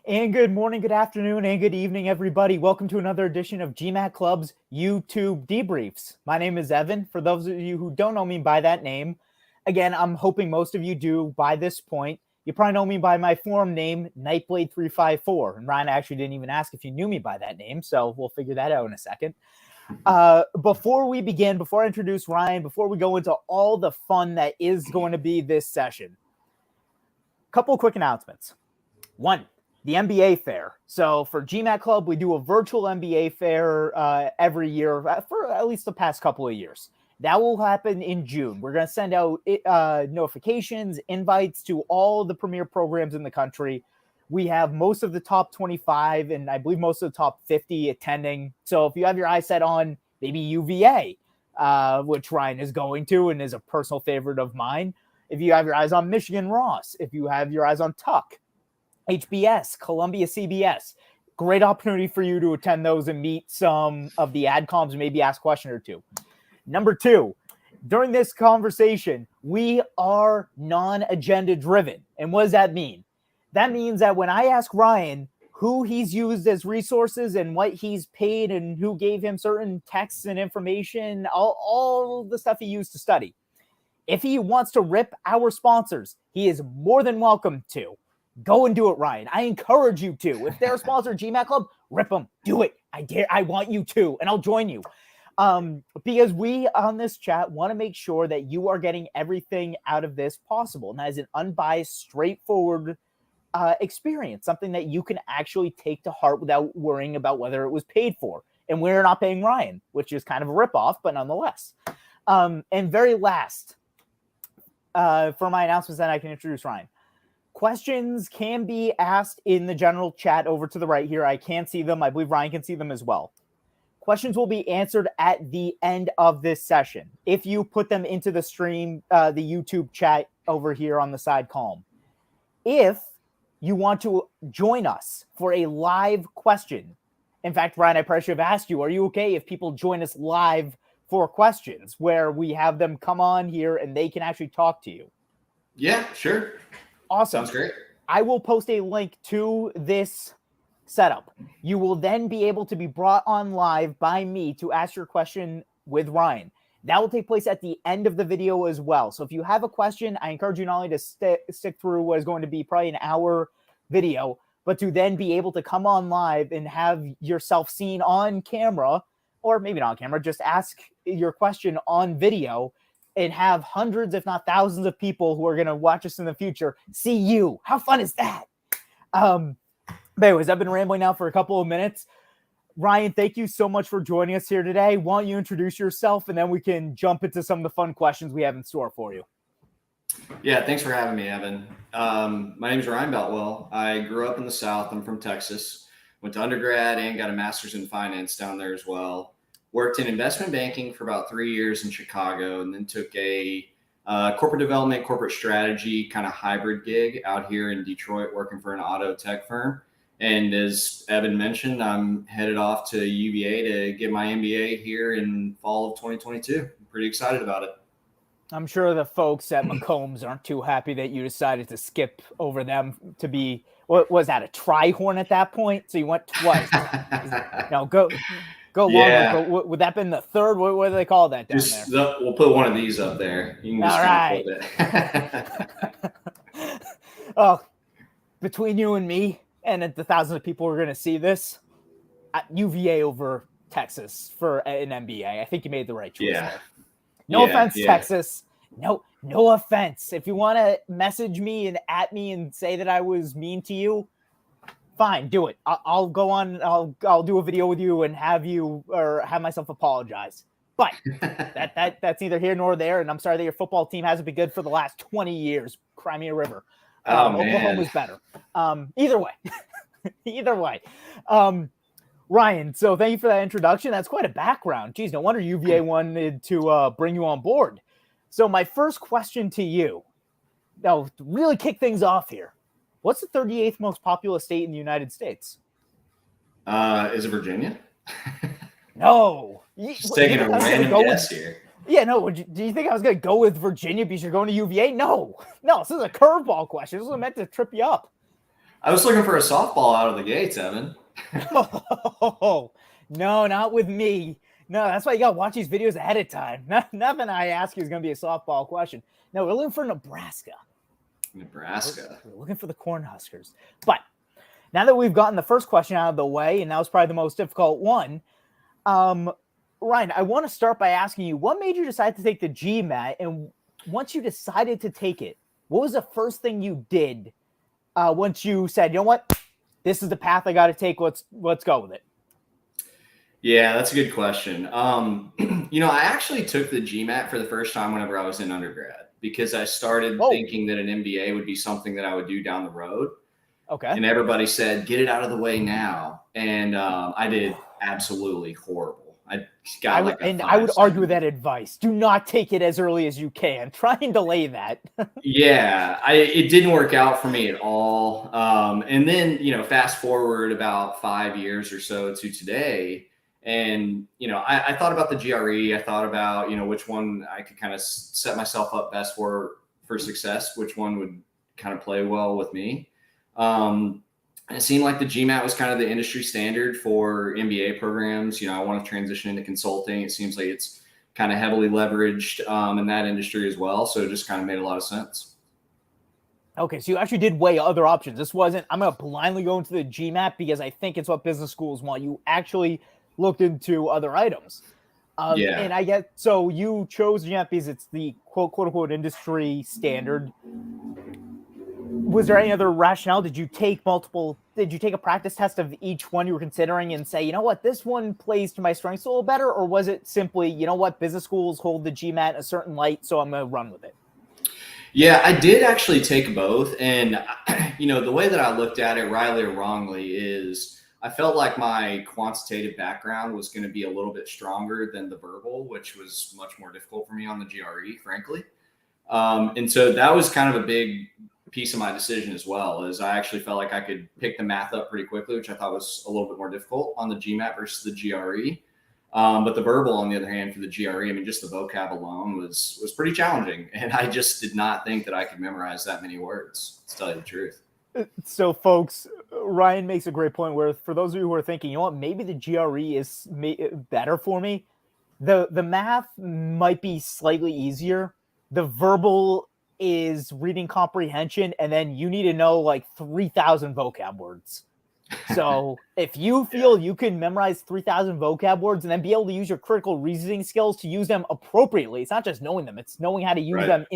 And good morning, good afternoon, and good evening, everybody. Welcome to another edition of GMAT Club's YouTube Debriefs. My name is Evan. For those of you who don't know me by that name, again, I'm hoping most of you do by this point. You probably know me by my forum name, Nightblade354. And Ryan actually didn't even ask if you knew me by that name, so we'll figure that out in a second. Before we begin, before I introduce Ryan, before we go into all the fun that is going to be this session, a couple of quick announcements. One, the MBA fair. So for GMAT Club, we do a virtual MBA fair every year for at least the past couple of years. That will happen in June. We're going to send out notifications, invites to all the premier programs in the country. We have most of the top 25 and I believe most of the top 50 attending. So if you have your eyes set on maybe UVA, which Ryan is going to and is a personal favorite of mine, if you have your eyes on Michigan Ross, if you have your eyes on Tuck, HBS, Columbia CBS, great opportunity for you to attend those and meet some of the adcoms and maybe ask a question or two. Number two, during this conversation, we are non-agenda driven. And what does that mean? That means that when I ask Ryan who he's used as resources and what he's paid and who gave him certain texts and information, all the stuff he used to study, if he wants to rip our sponsors, he is more than welcome to. Go and do it, Ryan. I encourage you to. If they're a sponsor of GMAT Club, rip them. Do it. I dare. I want you to, and I'll join you. Because we on this chat want to make sure that you are getting everything out of this possible. And that is an unbiased, straightforward experience, something that you can actually take to heart without worrying about whether it was paid for. And we're not paying Ryan, which is kind of a ripoff, but nonetheless. And very last, for my announcements, then I can introduce Ryan. Questions can be asked in the general chat over to the right here. I can't see them. I believe Ryan can see them as well. Questions will be answered at the end of this session. If you put them into the stream, the YouTube chat over here on the side column. If you want to join us for a live question, in fact, Ryan, I probably should have asked you, are you okay if people join us live for questions where we have them come on here and they can actually talk to you? Yeah, sure. Awesome. Sounds great. I will post a link to this setup. You will then be able to be brought on live by me to ask your question with Ryan. That will take place at the end of the video as well. So if you have a question, I encourage you not only to stick through what is going to be probably an hour video, but to then be able to come on live and have yourself seen on camera, or maybe not on camera, just ask your question on video and have hundreds, if not thousands of people who are going to watch us in the future see you. How fun is that? But anyways, I've been rambling now for a couple of minutes. Ryan, thank you so much for joining us here today. Why don't you introduce yourself, and then we can jump into some of the fun questions we have in store for you. Yeah, thanks for having me, Evan. My name is Ryan Beltwell. I grew up in the South. I'm from Texas. Went to undergrad and got a master's in finance down there as well. Worked in investment banking for about 3 years in Chicago, and then took a corporate development, corporate strategy kind of hybrid gig out here in Detroit, working for an auto tech firm. And as Evan mentioned, I'm headed off to UVA to get my MBA here in fall of 2022. I'm pretty excited about it. I'm sure the folks at McCombs aren't too happy that you decided to skip over them to be, what was that, a tri-horn at that point? So you went twice. No, go Yeah. longer. Would that have been the third? What do they call that down there? We'll put one of these up there. You can just all right. Flip it. Oh, between you and me and the thousands of people who are going to see this, UVA over Texas for an MBA. I think you made the right choice there. No offense, Texas. No offense. If you want to message me and at me and say that I was mean to you, fine, do it. I'll go on. I'll do a video with you and have myself apologize. But that's neither here nor there. And I'm sorry that your football team hasn't been good for the last 20 years. Crimea River. Oklahoma's better. Either way. Ryan, so thank you for that introduction. That's quite a background. Geez, no wonder UVA wanted to bring you on board. So my first question to you, now to really kick things off here, what's the 38th most populous state in the United States? Is it Virginia? No. Just taking a random guess here. Yeah, no. Do you think I was going to go with Virginia because you're going to UVA? No. This is a curveball question. This was meant to trip you up. I was looking for a softball out of the gates, Evan. Oh, no, not with me. No, that's why you got to watch these videos ahead of time. Nothing I ask you is going to be a softball question. No, we're looking for Nebraska. Nebraska. We're looking for the Cornhuskers. But now that we've gotten the first question out of the way, and that was probably the most difficult one, Ryan, I want to start by asking you, what made you decide to take the GMAT? And once you decided to take it, what was the first thing you did once you said, you know what, this is the path I got to take. Let's go with it. Yeah, that's a good question. I actually took the GMAT for the first time whenever I was in undergrad because I started thinking that an MBA would be something that I would do down the road. Okay. And everybody said, get it out of the way now. And I did absolutely horrible. I would argue with that advice. Do not take it as early as you can. Try and delay that. Yeah, it didn't work out for me at all. And then, fast forward about 5 years or so to today. And, I thought about the GRE. I thought about, which one I could kind of set myself up best for success, which one would kind of play well with me. It seemed like the GMAT was kind of the industry standard for MBA programs. I want to transition into consulting. It seems like it's kind of heavily leveraged in that industry as well. So it just kind of made a lot of sense. Okay, so you actually did weigh other options. This wasn't, I'm going to blindly go into the GMAT because I think it's what business schools want. You actually looked into other items. Yeah. And I get, so you chose GMAT because it's the quote unquote industry standard. Was there any other rationale? Did you take a practice test of each one you were considering and say, you know what, this one plays to my strengths a little better? Or was it simply, you know what, business schools hold the GMAT in a certain light, so I'm going to run with it? Yeah, I did actually take both. And, the way that I looked at it, rightly or wrongly, is I felt like my quantitative background was going to be a little bit stronger than the verbal, which was much more difficult for me on the GRE, frankly. And so that was kind of a big piece of my decision as well, as I actually felt like I could pick the math up pretty quickly, which I thought was a little bit more difficult on the GMAT versus the GRE. But the verbal, on the other hand, for the GRE, just the vocab alone was pretty challenging. And I just did not think that I could memorize that many words, to tell you the truth. So, folks, Ryan makes a great point where, for those of you who are thinking, you know what, maybe the GRE is better for me, the math might be slightly easier. The verbal is reading comprehension, and then you need to know like 3,000 vocab words. So if you feel you can memorize 3,000 vocab words and then be able to use your critical reasoning skills to use them appropriately, it's not just knowing them, it's knowing how to use them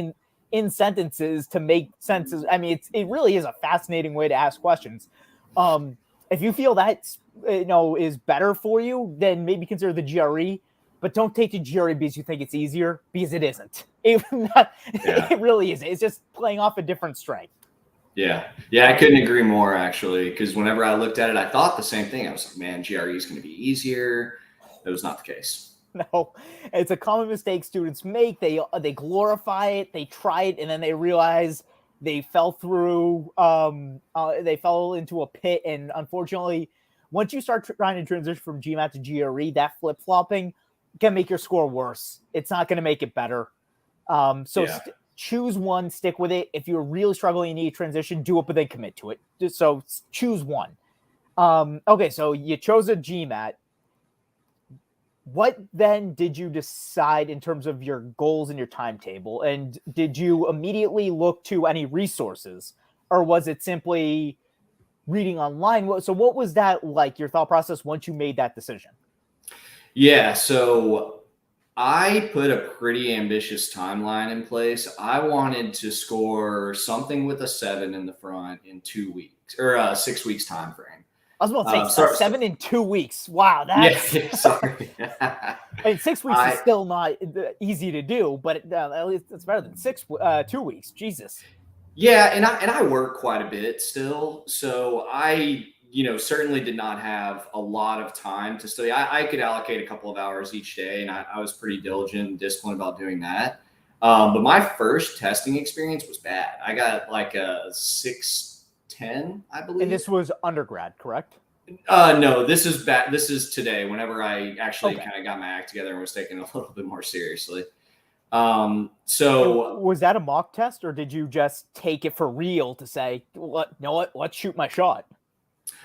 in sentences to make senses. It really is a fascinating way to ask questions. If you feel that is better for you, then maybe consider the GRE. But don't take the GRE because you think it's easier, because it isn't. It really isn't. It's just playing off a different strength. Yeah, I couldn't agree more, actually, because whenever I looked at it, I thought the same thing. I was like, man, GRE is going to be easier. That was not the case. No, it's a common mistake students make. They glorify it, they try it, and then they realize they fell through. They fell into a pit, and unfortunately, once you start trying to transition from GMAT to GRE, that flip-flopping can make your score worse. It's not going to make it better. Choose one, stick with it. If you're really struggling, you need a transition, do it, but then commit to it. So choose one. Okay, so you chose a GMAT. What then did you decide in terms of your goals and your timetable? And did you immediately look to any resources, or was it simply reading online? So what was that like, your thought process once you made that decision? Yeah, so I put a pretty ambitious timeline in place. I wanted to score something with a 7 in the front in 2 weeks, or 6 weeks time frame. I was about to say 7 in 2 weeks. Wow, that's sorry. 6 weeks is still not easy to do, but at least it's better than 2 weeks. Jesus. Yeah, and I work quite a bit still, so I certainly did not have a lot of time to study. I could allocate a couple of hours each day, and I was pretty diligent and disciplined about doing that. But my first testing experience was bad. I got like a 610, I believe. And this was undergrad, correct? No, this is back. This is today, whenever I actually kind of got my act together and was taking it a little bit more seriously. So was that a mock test, or did you just take it for real to say, let's shoot my shot?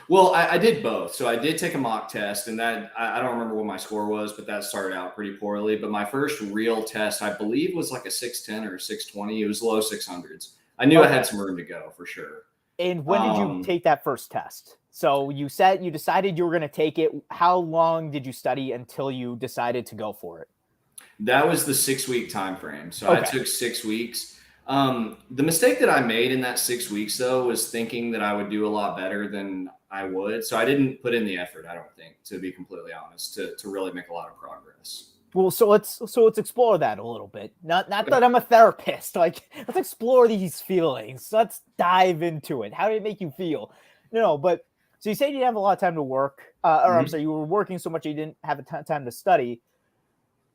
Well, I did both. So I did take a mock test, and that I don't remember what my score was, but that started out pretty poorly. But my first real test, I believe, was like a 610 or a 620. It was low 600s. I knew I had some room to go for sure. And when did you take that first test? So you said you decided you were going to take it. How long did you study until you decided to go for it? That was the 6-week time frame. So I took 6 weeks. The mistake that I made in that 6 weeks, though, was thinking that I would do a lot better than I would. So I didn't put in the effort, I don't think, to be completely honest, to really make a lot of progress. Well, so let's explore that a little bit. Not that I'm a therapist. Like, let's explore these feelings. Let's dive into it. How did it make you feel? But so you say you didn't have a lot of time to work, I'm sorry, you were working so much you didn't have a ton of time to study.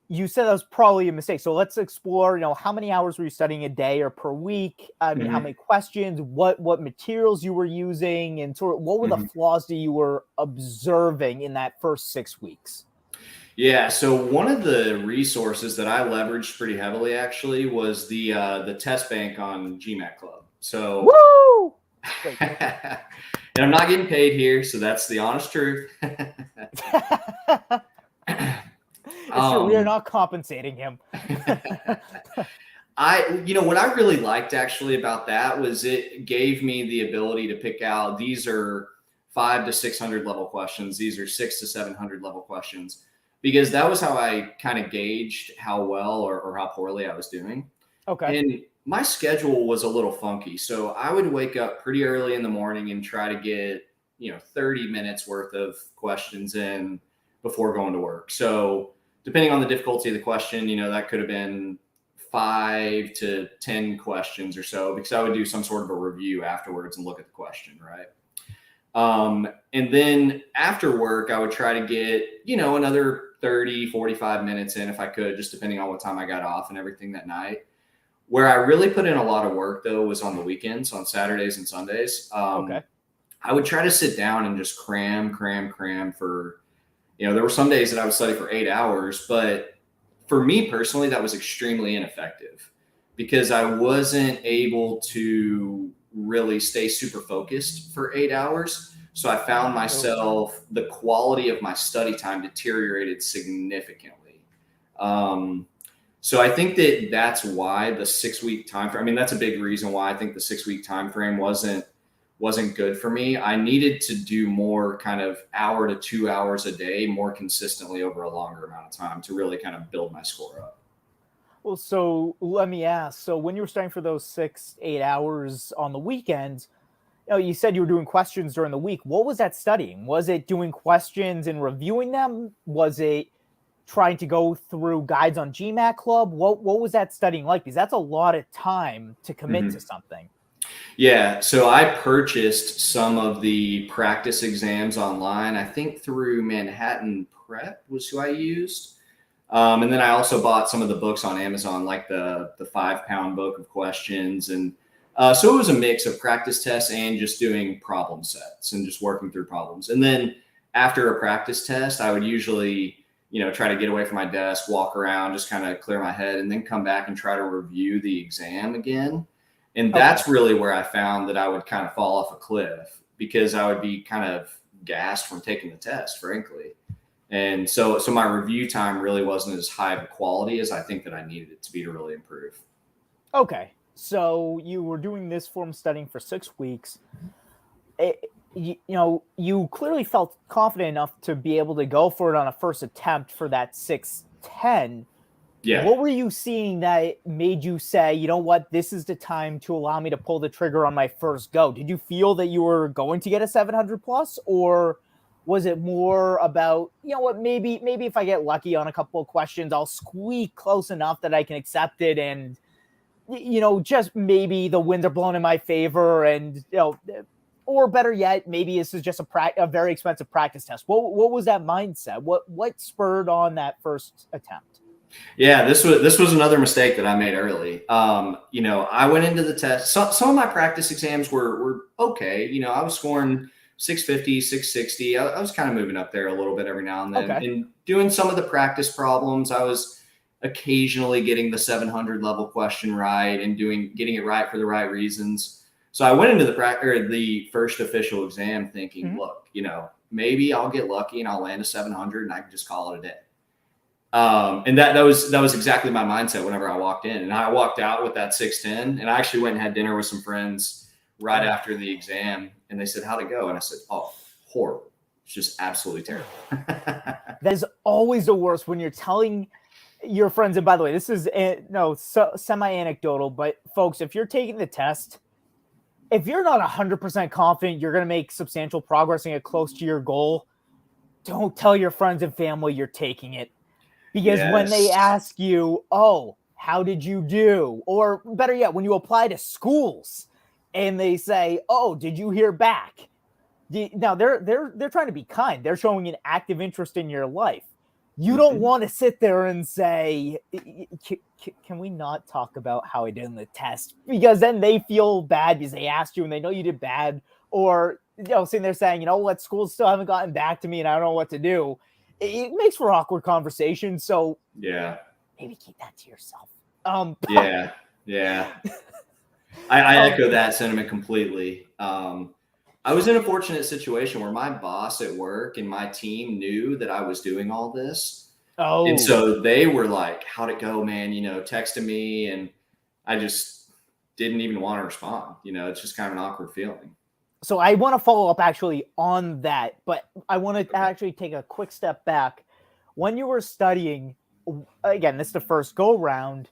You said that was probably a mistake. So let's explore, how many hours were you studying a day or per week? I mean, how many questions, what materials you were using, and sort of what were the flaws that you were observing in that first 6 weeks? Yeah. So one of the resources that I leveraged pretty heavily actually was the test bank on GMAT Club. So woo! And I'm not getting paid here, so that's the honest truth. We are not compensating him. What I really liked actually about that was it gave me the ability to pick out, these are 500 to 600 level questions. These are 600 to 700 level questions, because that was how I kind of gauged how well or how poorly I was doing. Okay. And my schedule was a little funky. So I would wake up pretty early in the morning and try to get, 30 minutes worth of questions in before going to work. So depending on the difficulty of the question, that could have been 5 to 10 questions or so, because I would do some sort of a review afterwards and look at the question, right? And then after work, I would try to get, another 30, 45 minutes in if I could, just depending on what time I got off and everything that night. Where I really put in a lot of work, though, was on the weekends, on Saturdays and Sundays. I would try to sit down and just cram for, there were some days that I would study for 8 hours, but for me personally, that was extremely ineffective because I wasn't able to really stay super focused for 8 hours. So I found myself, the quality of my study time deteriorated significantly. So I think that's why the 6-week time frame, I mean, that's a big reason why I think the 6-week time frame wasn't good for me. I needed to do more kind of hour to 2 hours a day more consistently over a longer amount of time to really kind of build my score up. Well, so let me ask. So when you were studying for those 6-8 hours on the weekends, you said you were doing questions during the week. What was that studying? Was it doing questions and reviewing them? Was it trying to go through guides on GMAT Club? What was that studying like? Because that's a lot of time to commit to something. Yeah. So I purchased some of the practice exams online. I think through Manhattan Prep was who I used. And then I also bought some of the books on Amazon, like the 5-pound book of questions. And so it was a mix of practice tests and just doing problem sets and just working through problems. And then after a practice test, I would usually, try to get away from my desk, walk around, just kind of clear my head, and then come back and try to review the exam again. And that's really where I found that I would kind of fall off a cliff because I would be kind of gassed from taking the test, frankly. And so my review time really wasn't as high of a quality as I think that I needed it to be to really improve. Okay. So you were doing this form studying for 6 weeks. You clearly felt confident enough to be able to go for it on a first attempt for that 610. Yeah. What were you seeing that made you say, you know what, this is the time to allow me to pull the trigger on my first go? Did you feel that you were going to get a 700 plus, or was it more about, maybe if I get lucky on a couple of questions, I'll squeak close enough that I can accept it, and just maybe the winds are blowing in my favor, and or better yet, maybe this is just a very expensive practice test. What was that mindset? What spurred on that first attempt? Yeah, this was another mistake that I made early. I went into the test. Some of my practice exams were okay. I was scoring 650, 660. I was kind of moving up there a little bit every now and then. And doing some of the practice problems, I was occasionally getting the 700 level question right and getting it right for the right reasons. So I went into the first official exam thinking, look, maybe I'll get lucky and I'll land a 700 and I can just call it a day. And that was exactly my mindset whenever I walked in. And I walked out with that 610, and I actually went and had dinner with some friends right after the exam, and they said, "How'd it go?" And I said, "Oh, horrible. It's just absolutely terrible." That is always the worst when you're telling your friends. And by the way, this is semi-anecdotal, but folks, if you're taking the test, if you're not 100% confident you're going to make substantial progress and get close to your goal, don't tell your friends and family you're taking it. Because when they ask you, oh, how did you do? Or better yet, when you apply to schools and they say, oh, did you hear back? Now they're trying to be kind. They're showing an active interest in your life. You don't want to sit there and say, can we not talk about how I did in the test? Because then they feel bad because they asked you and they know you did bad. Or, sitting there saying, what, schools still haven't gotten back to me and I don't know what to do. It makes for awkward conversation. So maybe keep that to yourself. I echo that sentiment completely. I was in a fortunate situation where my boss at work and my team knew that I was doing all this. Oh. And so they were like, how'd it go, man? Texting me, and I just didn't even want to respond. It's just kind of an awkward feeling. So I want to follow up actually on that, but I want to actually take a quick step back. When you were studying, again, this is the first go round,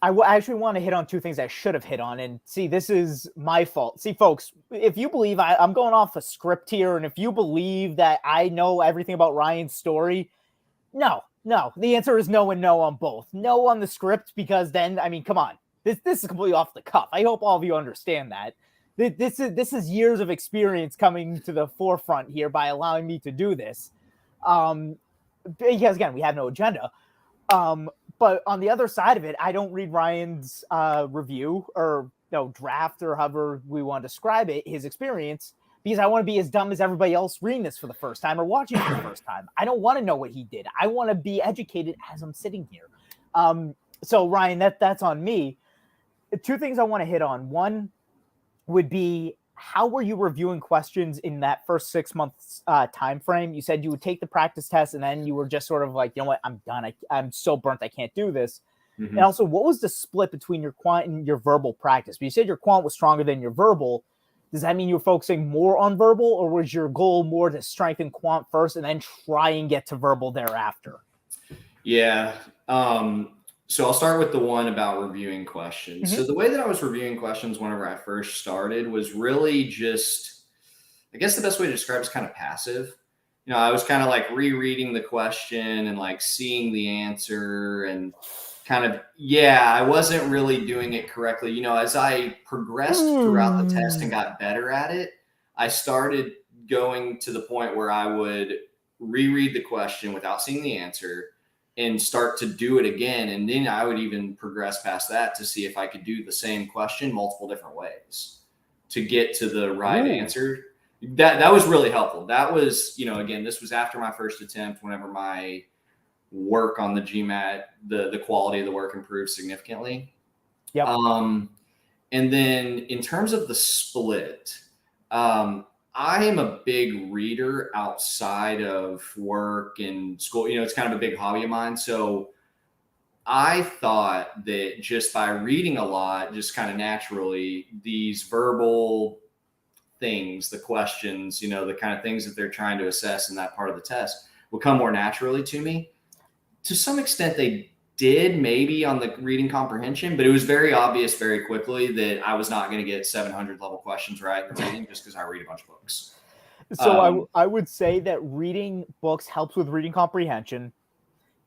I actually want to hit on two things I should have hit on. And see, this is my fault. See, folks, if you believe I'm going off a script here, and if you believe that I know everything about Ryan's story, no, the answer is no and no on both. No on the script, because then, come on, this is completely off the cuff. I hope all of you understand that. This is years of experience coming to the forefront here by allowing me to do this. Because again, we have no agenda. But on the other side of it, I don't read Ryan's review or draft, or however we want to describe it, his experience, because I want to be as dumb as everybody else reading this for the first time or watching it for the first time. I don't want to know what he did. I want to be educated as I'm sitting here. So Ryan, that's on me. Two things I want to hit on. One would be, how were you reviewing questions in that first 6 months time frame? You said you would take the practice test and then you were just sort of like, what, I'm done. I'm so burnt, I can't do this. And also, what was the split between your quant and your verbal practice? But you said your quant was stronger than your verbal. Does that mean you were focusing more on verbal, or was your goal more to strengthen quant first and then try and get to verbal thereafter? Yeah. So I'll start with the one about reviewing questions. So the way that I was reviewing questions whenever I first started was really just, I guess the best way to describe it is kind of passive. I was kind of like rereading the question and like seeing the answer and kind of, I wasn't really doing it correctly. As I progressed throughout the test and got better at it, I started going to the point where I would reread the question without seeing the answer and start to do it again. And then I would even progress past that to see if I could do the same question multiple different ways to get to the right answer. That was really helpful. That was, again, this was after my first attempt, whenever my work on the GMAT, the quality of the work improved significantly. Yep. And then in terms of the split, I am a big reader outside of work and school. It's kind of a big hobby of mine. So I thought that just by reading a lot, just kind of naturally, these verbal things, the questions, the kind of things that they're trying to assess in that part of the test will come more naturally to me. To some extent, they did maybe on the reading comprehension, but it was very obvious very quickly that I was not going to get 700 level questions right in reading just because I read a bunch of books. So I would say that reading books helps with reading comprehension.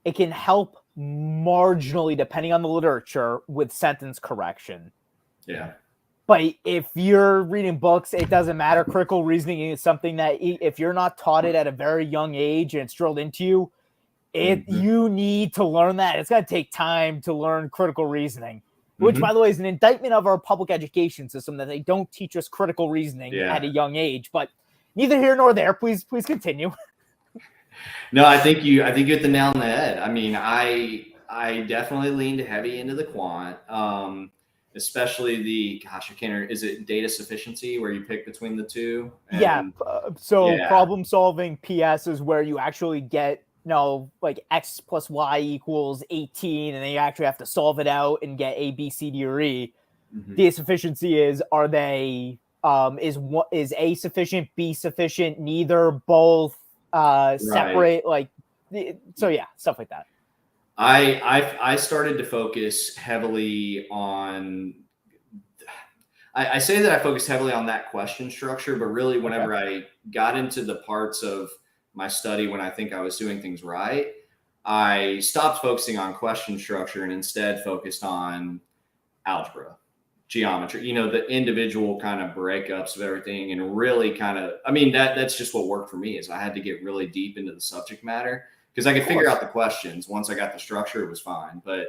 It can help marginally, depending on the literature, with sentence correction. Yeah. But if you're reading books, it doesn't matter. Critical reasoning is something that if you're not taught it at a very young age and it's drilled into you, you need to learn that. It's going to take time to learn critical reasoning, which, by the way, is an indictment of our public education system that they don't teach us critical reasoning at a young age. But neither here nor there. Please continue. No, I think you hit the nail on the head. I I definitely leaned heavy into the quant, especially is it data sufficiency where you pick between the two? Yeah. And So yeah. problem solving PS is where you actually get, like X plus Y equals 18, and then you actually have to solve it out and get A, B, C, D, or E. Mhm. Data sufficiency is, are they, is A sufficient, B sufficient, neither, both, Right. separate, like, so yeah, stuff like that. I started to focus heavily on. I say that I focused heavily on that question structure, but really, Okay. whenever I got into the parts of my study when I think I was doing things right, I stopped focusing on question structure and instead focused on algebra, geometry, the individual kind of breakups of everything, and really kind of, I mean, that's just what worked for me is I had to get really deep into the subject matter because I Of could figure course. out the questions. Once I got the structure, it was fine. But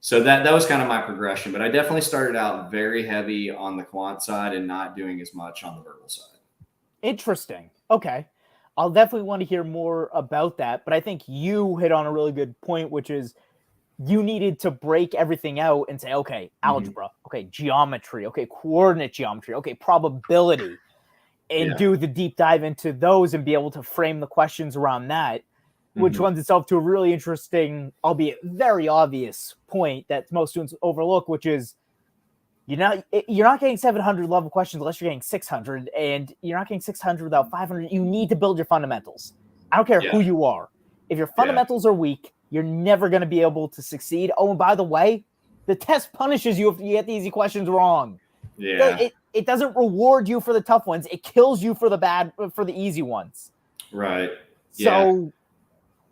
so that was kind of my progression. But I definitely started out very heavy on the quant side and not doing as much on the verbal side. Interesting. Okay. I'll definitely want to hear more about that, but I think you hit on a really good point, which is you needed to break everything out and say, okay, Mm-hmm. algebra, okay, geometry, okay, coordinate geometry, okay, probability, and Yeah. do the deep dive into those and be able to frame the questions around that, which Mm-hmm. lends itself to a really interesting, albeit very obvious point that most students overlook, which is you're not getting 700 level questions unless you're getting 600, and you're not getting 600 without 500. You need to build your fundamentals. I don't care Yeah. who you are. If your Yeah. fundamentals are weak, you're never going to be able to succeed. Oh, and by the way, the test punishes you if you get the easy questions wrong. Yeah. It doesn't reward you for the tough ones. It kills you for the easy ones. Right. Yeah.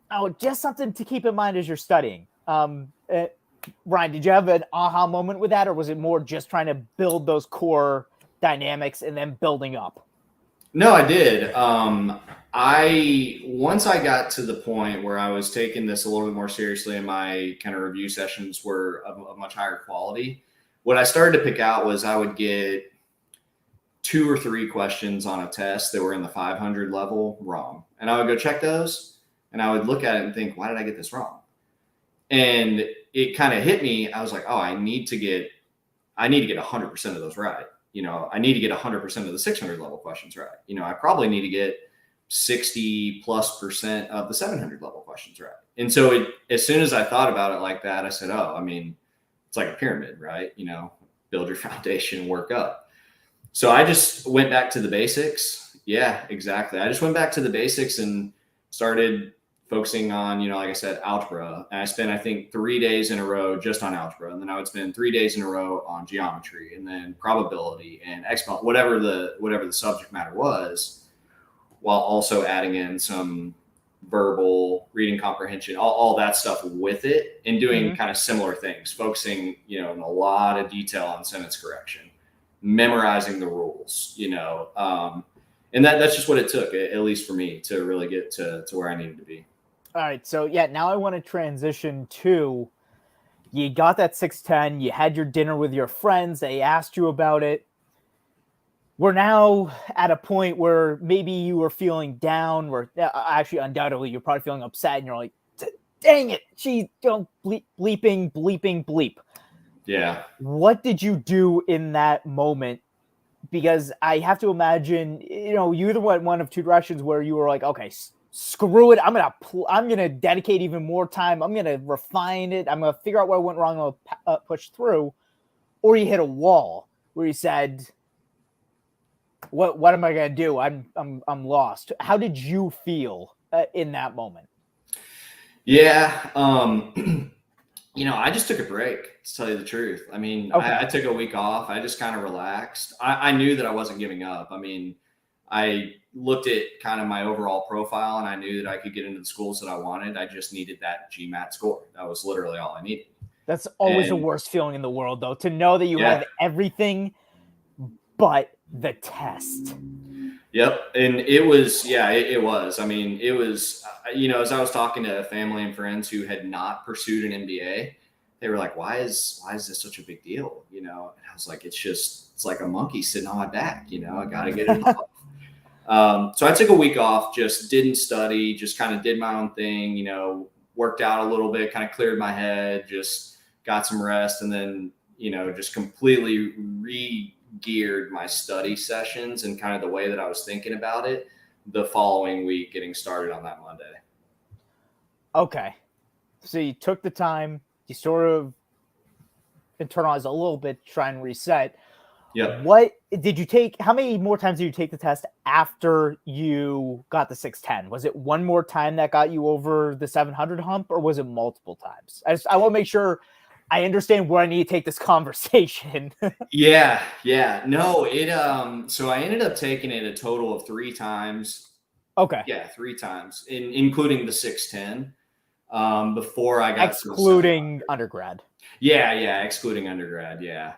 So, just something to keep in mind as you're studying. Ryan, did you have an aha moment with that, or was it more just trying to build those core dynamics and then building up? No, I did. I once I got to the point where I was taking this a little bit more seriously, and my kind of review sessions were of a much higher quality. What I started to pick out was I would get 2 or 3 questions on a test that were in the 500 level wrong, and I would go check those, and I would look at it and think, why did I get this wrong? And it kind of hit me. I was like, oh, I need to get 100% of those right. I need to get 100% of the 600 level questions right. I probably need to get 60+% of the 700 level questions right. And so as soon as I thought about it like that, I said, oh, I mean, it's like a pyramid, right? Build your foundation, work up. So I just went back to the basics. Yeah, exactly. I just went back to the basics and started focusing on, like I said, algebra. And I spent, I think, 3 days in a row just on algebra. And then I would spend 3 days in a row on geometry, and then probability and exponent, whatever the subject matter was, while also adding in some verbal reading comprehension, all that stuff with it, and doing kind of similar things, focusing, in a lot of detail on sentence correction, memorizing the rules, and that's just what it took, at least for me, to really get to where I needed to be. All right, so yeah, now I want to transition to, you got that 610, you had your dinner with your friends, they asked you about it. We're now at a point where maybe you were feeling down, or actually undoubtedly you're probably feeling upset, and you're like, dang it, she's bleeping, bleep. Yeah. What did you do in that moment? Because I have to imagine, you either went one of two directions where you were like, okay, screw it, I'm gonna dedicate even more time, I'm gonna refine it, I'm gonna figure out what went wrong, I'm gonna push through, or you hit a wall where you said, what am I gonna do? I'm lost. How did you feel in that moment? Yeah. I just took a break, to tell you the truth. I mean, Okay. I took a week off. I just kind of relaxed. I knew that I wasn't giving up. I mean, I looked at kind of my overall profile, and I knew that I could get into the schools that I wanted. I just needed that GMAT score. That was literally all I needed. That's always the And worst feeling in the world, though, to know that you yeah, have everything but the test. yep. And it was, it was. I mean, it was, as I was talking to family and friends who had not pursued an MBA, they were like, why is this such a big deal? And I was like, it's like a monkey sitting on my back, I got to get it off. So I took a week off, just didn't study, just kind of did my own thing, worked out a little bit, kind of cleared my head, just got some rest, and then, just completely re-geared my study sessions and kind of the way that I was thinking about it the following week, getting started on that Monday. Okay. So you took the time, you sort of internalized a little bit, try and reset. Yep. What did you take? How many more times did you take the test after you got the 610? Was it one more time that got you over the 700 hump, or was it multiple times? I want to make sure I understand where I need to take this conversation. Yeah. No, so I ended up taking it a total of 3 times. Okay. Yeah, 3 times, including the 610. Before I got excluding undergrad. Yeah, excluding undergrad. Yeah.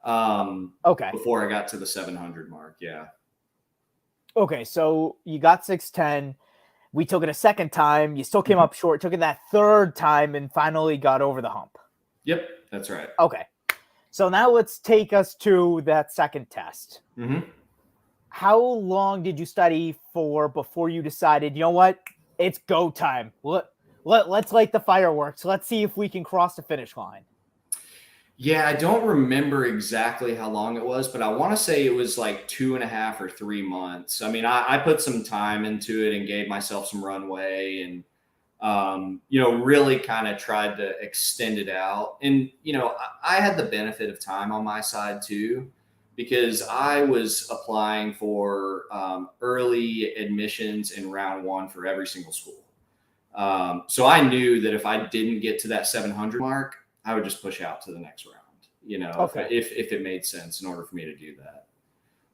Okay. Before I got to the 700 mark. Yeah. Okay, so you got 610. We took it a second time. You still came up short. Took it that third time and finally got over the hump. Yep, that's right. Okay. So now let's take us to that second test. Mm-hmm. How long did you study for before you decided, you know what, it's go time? Let's light the fireworks. Let's see if we can cross the finish line. Yeah, I don't remember exactly how long it was, but I want to say it was like 2.5 or 3 months. I mean, I put some time into it and gave myself some runway and, really kind of tried to extend it out. And, I had the benefit of time on my side too, because I was applying for early admissions in round 1 for every single school. So I knew that if I didn't get to that 700 mark, I would just push out to the next round, Okay. if it made sense in order for me to do that.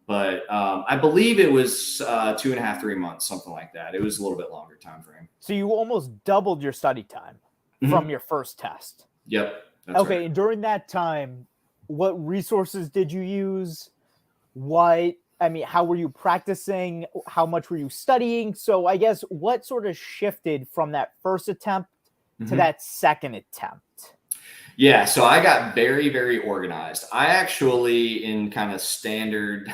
But I believe it was 2.5, 3 months, something like that. It was a little bit longer time frame. So you almost doubled your study time from your first test. Yep. That's okay. Right. And during that time, what resources did you use? How were you practicing? How much were you studying? So I guess what sort of shifted from that first attempt to that second attempt? Yeah, so I got very, very organized. I actually, in kind of standard,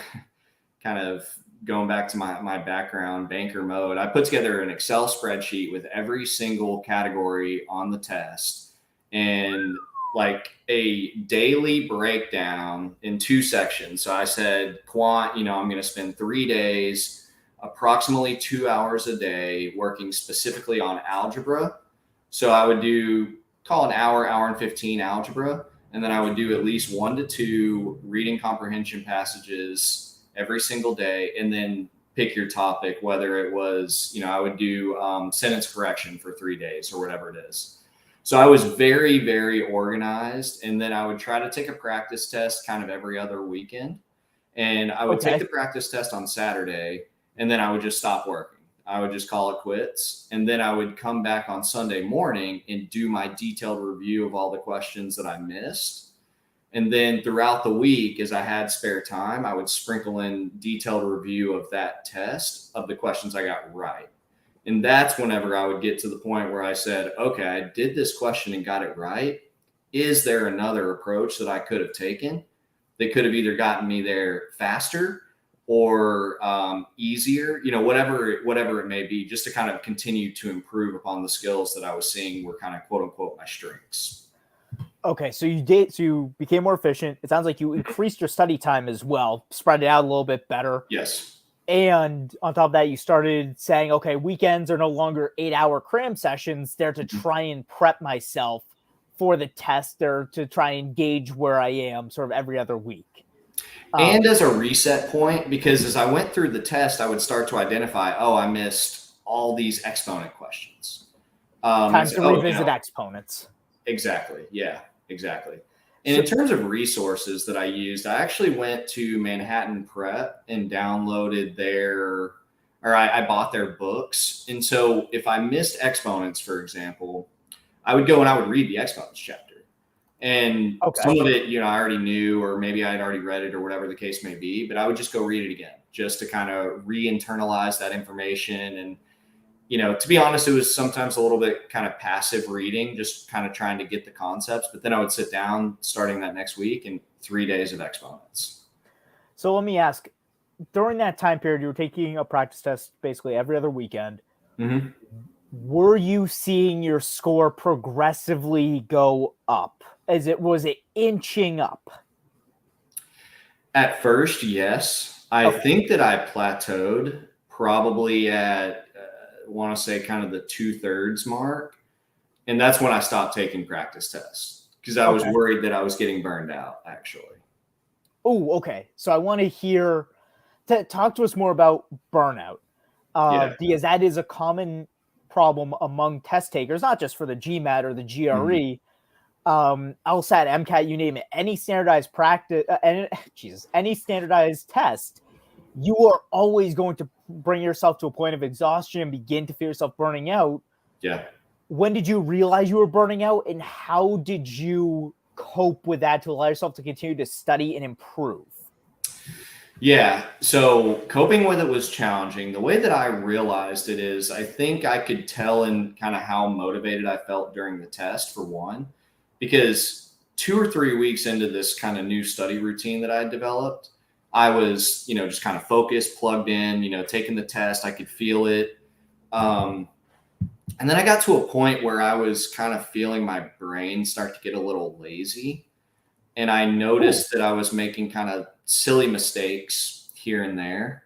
kind of going back to my background, banker mode, I put together an Excel spreadsheet with every single category on the test and like a daily breakdown in 2 sections. So I said, quant, I'm going to spend 3 days, approximately 2 hours a day working specifically on algebra. So I would call an hour and 15 algebra. And then I would do at least 1 to 2 reading comprehension passages every single day. And then pick your topic, whether it was, I would do sentence correction for 3 days or whatever it is. So I was very, very organized. And then I would try to take a practice test kind of every other weekend. And I would take the practice test on Saturday, and then I would just stop working. I would just call it quits. And then I would come back on Sunday morning and do my detailed review of all the questions that I missed. And then throughout the week, as I had spare time, I would sprinkle in detailed review of that test of the questions I got right. And that's whenever I would get to the point where I said, okay, I did this question and got it right. Is there another approach that I could have taken that could have either gotten me there faster or easier, whatever it may be, just to kind of continue to improve upon the skills that I was seeing were kind of quote unquote my strengths. Okay, so you became more efficient. It sounds like you increased your study time as well, spread it out a little bit better. Yes. And on top of that, you started saying, okay, weekends are no longer 8-hour cram sessions. They're to try and prep myself for the test, or to try and gauge where I am sort of every other week. And as a reset point, because as I went through the test, I would start to identify, I missed all these exponent questions. Time to revisit exponents. Exactly. Yeah, exactly. And in terms of resources that I used, I actually went to Manhattan Prep and downloaded I bought their books. And so if I missed exponents, for example, I would go and I would read the exponents chapter. And some of it, I already knew, or maybe I had already read it or whatever the case may be, but I would just go read it again just to kind of re-internalize that information. And, to be honest, it was sometimes a little bit kind of passive reading, just kind of trying to get the concepts. But then I would sit down starting that next week and 3 days of exponents. So let me ask, during that time period, you were taking a practice test basically every other weekend. Mm-hmm. were you seeing your score progressively go up? Was it inching up? At first, yes. I think that I plateaued probably at, want to say kind of the 2/3 mark. And that's when I stopped taking practice tests because I was worried that I was getting burned out, actually. Oh, okay. So I want to hear, talk to us more about burnout. Because that is a common problem among test takers, not just for the GMAT or the GRE, LSAT, MCAT, you name it, any standardized practice, any standardized test, you are always going to bring yourself to a point of exhaustion and begin to feel yourself burning out. Yeah. When did you realize you were burning out, and how did you cope with that to allow yourself to continue to study and improve? Yeah. So coping with it was challenging. The way that I realized it is I think I could tell in kind of how motivated I felt during the test, for one, because 2 or 3 weeks into this kind of new study routine that I developed, I was, just kind of focused, plugged in, taking the test. I could feel it. And then I got to a point where I was kind of feeling my brain start to get a little lazy. And I noticed that I was making kind of silly mistakes here and there.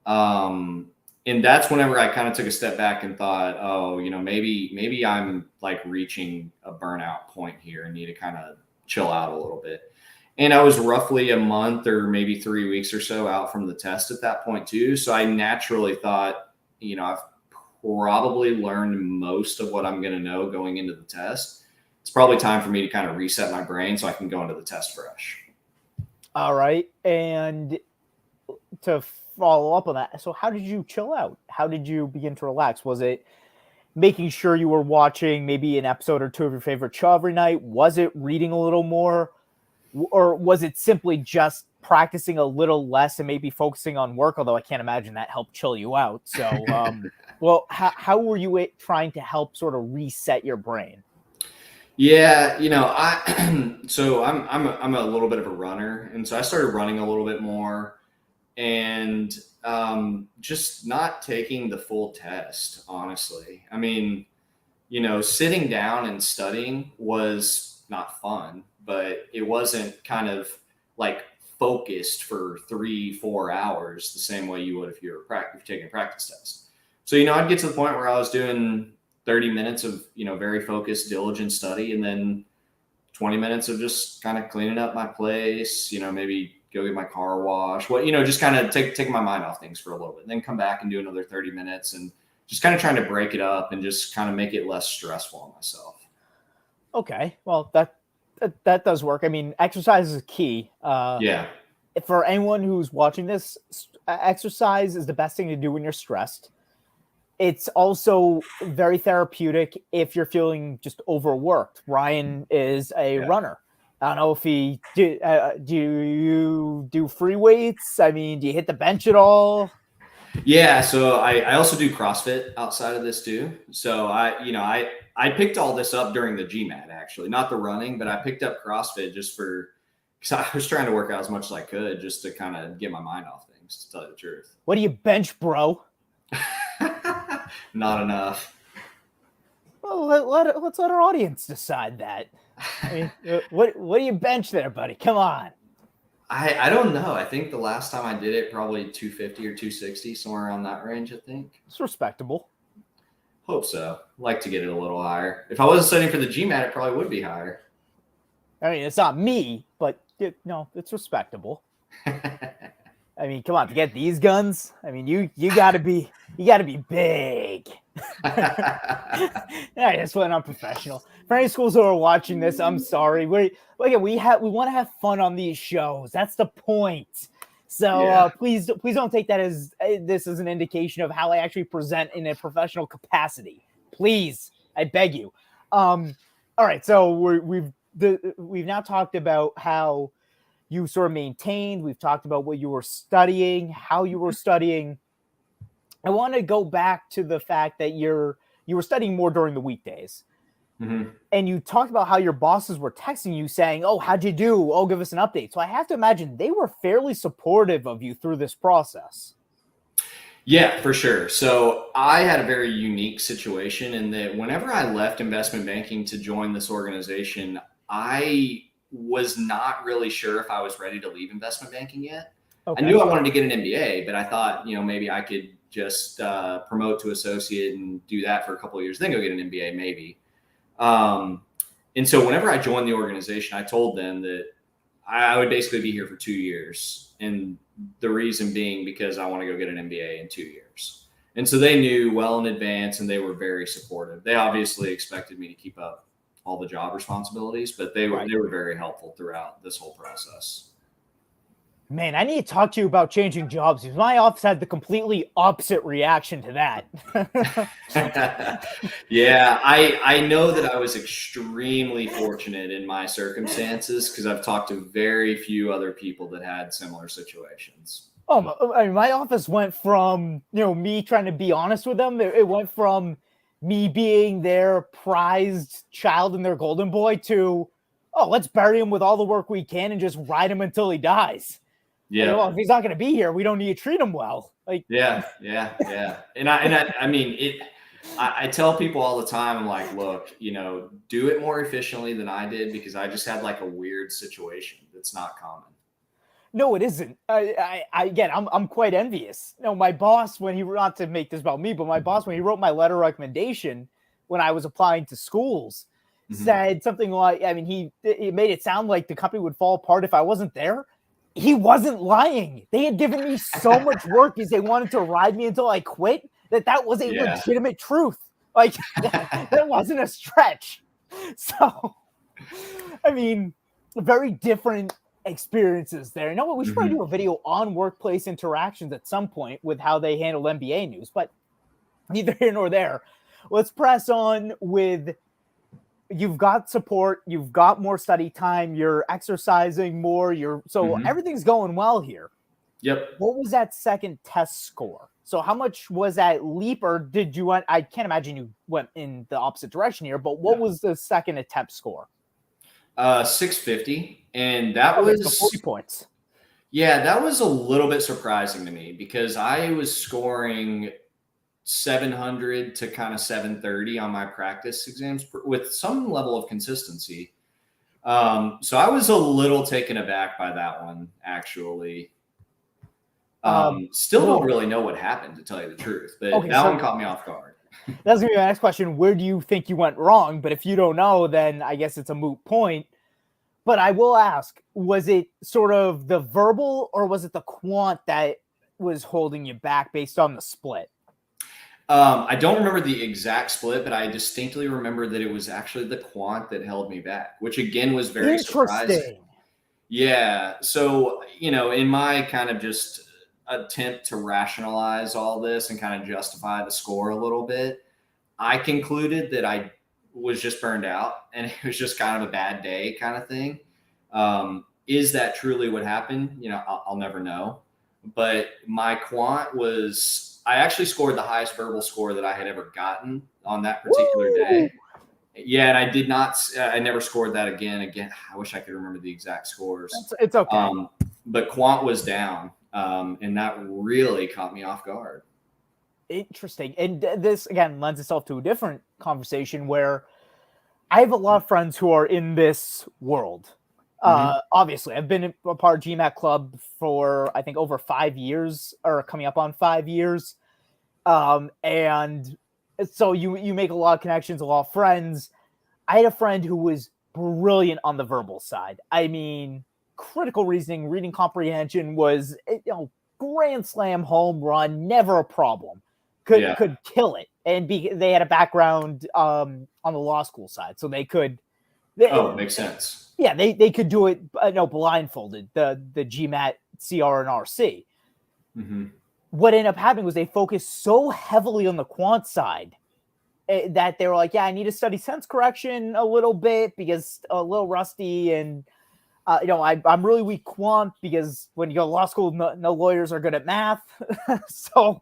And that's whenever I kind of took a step back and thought, oh, maybe I'm like reaching a burnout point here and need to kind of chill out a little bit. And I was roughly a month or maybe 3 weeks or so out from the test at that point too. So I naturally thought, I've probably learned most of what I'm going to know going into the test. It's probably time for me to kind of reset my brain so I can go into the test fresh. All right. And to follow up on that, so how did you chill out? How did you begin to relax? Was it making sure you were watching maybe an episode or two of your favorite show every night? Was it reading a little more? Or was it simply just practicing a little less and maybe focusing on work? Although I can't imagine that helped chill you out. So, well, how were you trying to help sort of reset your brain? Yeah, so I'm a little bit of a runner, and so I started running a little bit more, and just not taking the full test. Honestly, I mean, sitting down and studying was not fun, but it wasn't kind of like focused for 3-4 hours the same way you would if you're taking a practice test. So I'd get to the point where I was doing 30 minutes of, very focused, diligent study, and then 20 minutes of just kind of cleaning up my place, maybe go get my car washed, just kind of taking my mind off things for a little bit, and then come back and do another 30 minutes and just kind of trying to break it up and just kind of make it less stressful on myself. Okay. Well, that does work. I mean, exercise is key. Yeah. For anyone who's watching this, exercise is the best thing to do when you're stressed. It's also very therapeutic if you're feeling just overworked. Ryan is a runner. I don't know if he do you do free weights? I mean, do you hit the bench at all? Yeah, so I also do CrossFit outside of this too. So I picked all this up during the GMAT, actually, not the running, but I picked up CrossFit just because I was trying to work out as much as I could just to kind of get my mind off things, to tell you the truth. What do you bench, bro? Not enough. Well, let's let our audience decide that. I mean, what do you bench there, buddy? Come on. I don't know. I think the last time I did it, probably 250 or 260, somewhere around that range, I think. It's respectable. Hope so. Like to get it a little higher. If I wasn't studying for the GMAT, it probably would be higher. I mean, it's not me, but it's respectable. I mean, come on, to get these guns, I mean, you gotta be big. I just went unprofessional. For any schools who are watching this, I'm sorry. We want to have fun on these shows. That's the point. So please don't take that as this is an indication of how I actually present in a professional capacity. Please, I beg you. All right, so we've now talked about how you sort of maintained. We've talked about what you were studying, how you were studying. I want to go back to the fact that you were studying more during the weekdays. Mm-hmm. And you talked about how your bosses were texting you saying, oh, how'd you do? Oh, give us an update. So I have to imagine they were fairly supportive of you through this process. Yeah, for sure. So I had a very unique situation in that whenever I left investment banking to join this organization, I was not really sure if I was ready to leave investment banking yet. I Okay. knew I wanted to get an MBA, but I thought, maybe I could just promote to associate and do that for a couple of years, then go get an MBA, maybe. Um, and so whenever I joined the organization, I told them that I would basically be here for 2 years. And the reason being because I want to go get an MBA in 2 years. And so they knew well in advance and they were very supportive. They obviously expected me to keep up all the job responsibilities, but they were Right. they were very helpful throughout this whole process. Man, I need to talk to you about changing jobs because my office had the completely opposite reaction to that. Yeah, I know that I was extremely fortunate in my circumstances because I've talked to very few other people that had similar situations. I mean, my office went from, me trying to be honest with them. It went from me being their prized child and their golden boy to, oh, let's bury him with all the work we can and just ride him until he dies. Yeah. Well, if he's not going to be here, we don't need to treat him well. Yeah. I mean, I tell people all the time, I'm like, look, do it more efficiently than I did because I just had like a weird situation that's not common. No, it isn't. Again, I'm quite envious. My boss, when he, not to make this about me, but my boss, when he wrote my letter of recommendation when I was applying to schools, said something like, I mean, he made it sound like the company would fall apart if I wasn't there. He wasn't lying. They had given me so much work because they wanted to ride me until I quit that was a legitimate truth. That wasn't a stretch. So, I mean, very different experiences there. You know what? We should probably do a video on workplace interactions at some point with how they handle MBA news, but neither here nor there. Let's press on with, you've got support, you've got more study time, you're exercising more, everything's going well here. Yep. What was that second test score? So how much was that leap, or did you want, I can't imagine you went in the opposite direction here, but what was the second attempt score? 650. And that was 40 points. Yeah, that was a little bit surprising to me because I was scoring 700 to kind of 730 on my practice exams with some level of consistency. So I was a little taken aback by that one, actually. Still don't really know what happened, to tell you the truth, but that one caught me off guard. That's going to be my next question. Where do you think you went wrong? But if you don't know, then I guess it's a moot point. But I will ask, was it sort of the verbal or was it the quant that was holding you back based on the split? I don't remember the exact split, but I distinctly remember that it was actually the quant that held me back, which again was very surprising. Yeah. So, in my kind of just attempt to rationalize all this and kind of justify the score a little bit, I concluded that I was just burned out and it was just kind of a bad day kind of thing. Is that truly what happened? I'll never know. But my quant was, I actually scored the highest verbal score that I had ever gotten on that particular day. Yeah, and I did not, I never scored that again. I wish I could remember the exact scores. It's okay. But quant was down, and that really caught me off guard. Interesting. And this, again, lends itself to a different conversation where I have a lot of friends who are in this world. Obviously, I've been a part of GMAT Club for, I think, over 5 years, or coming up on 5 years. And so you make a lot of connections, a lot of friends. I had a friend who was brilliant on the verbal side. I mean, critical reasoning, reading comprehension was, grand slam, home run, never a problem. Could kill it. And they had a background on the law school side, so they could. Makes sense. Yeah, they could do it, blindfolded, the GMAT, CR, and RC. What ended up happening was they focused so heavily on the quant side that they were like, yeah, I need to study sense correction a little bit because a little rusty, and I'm really weak quant because when you go to law school, no lawyers are good at math. So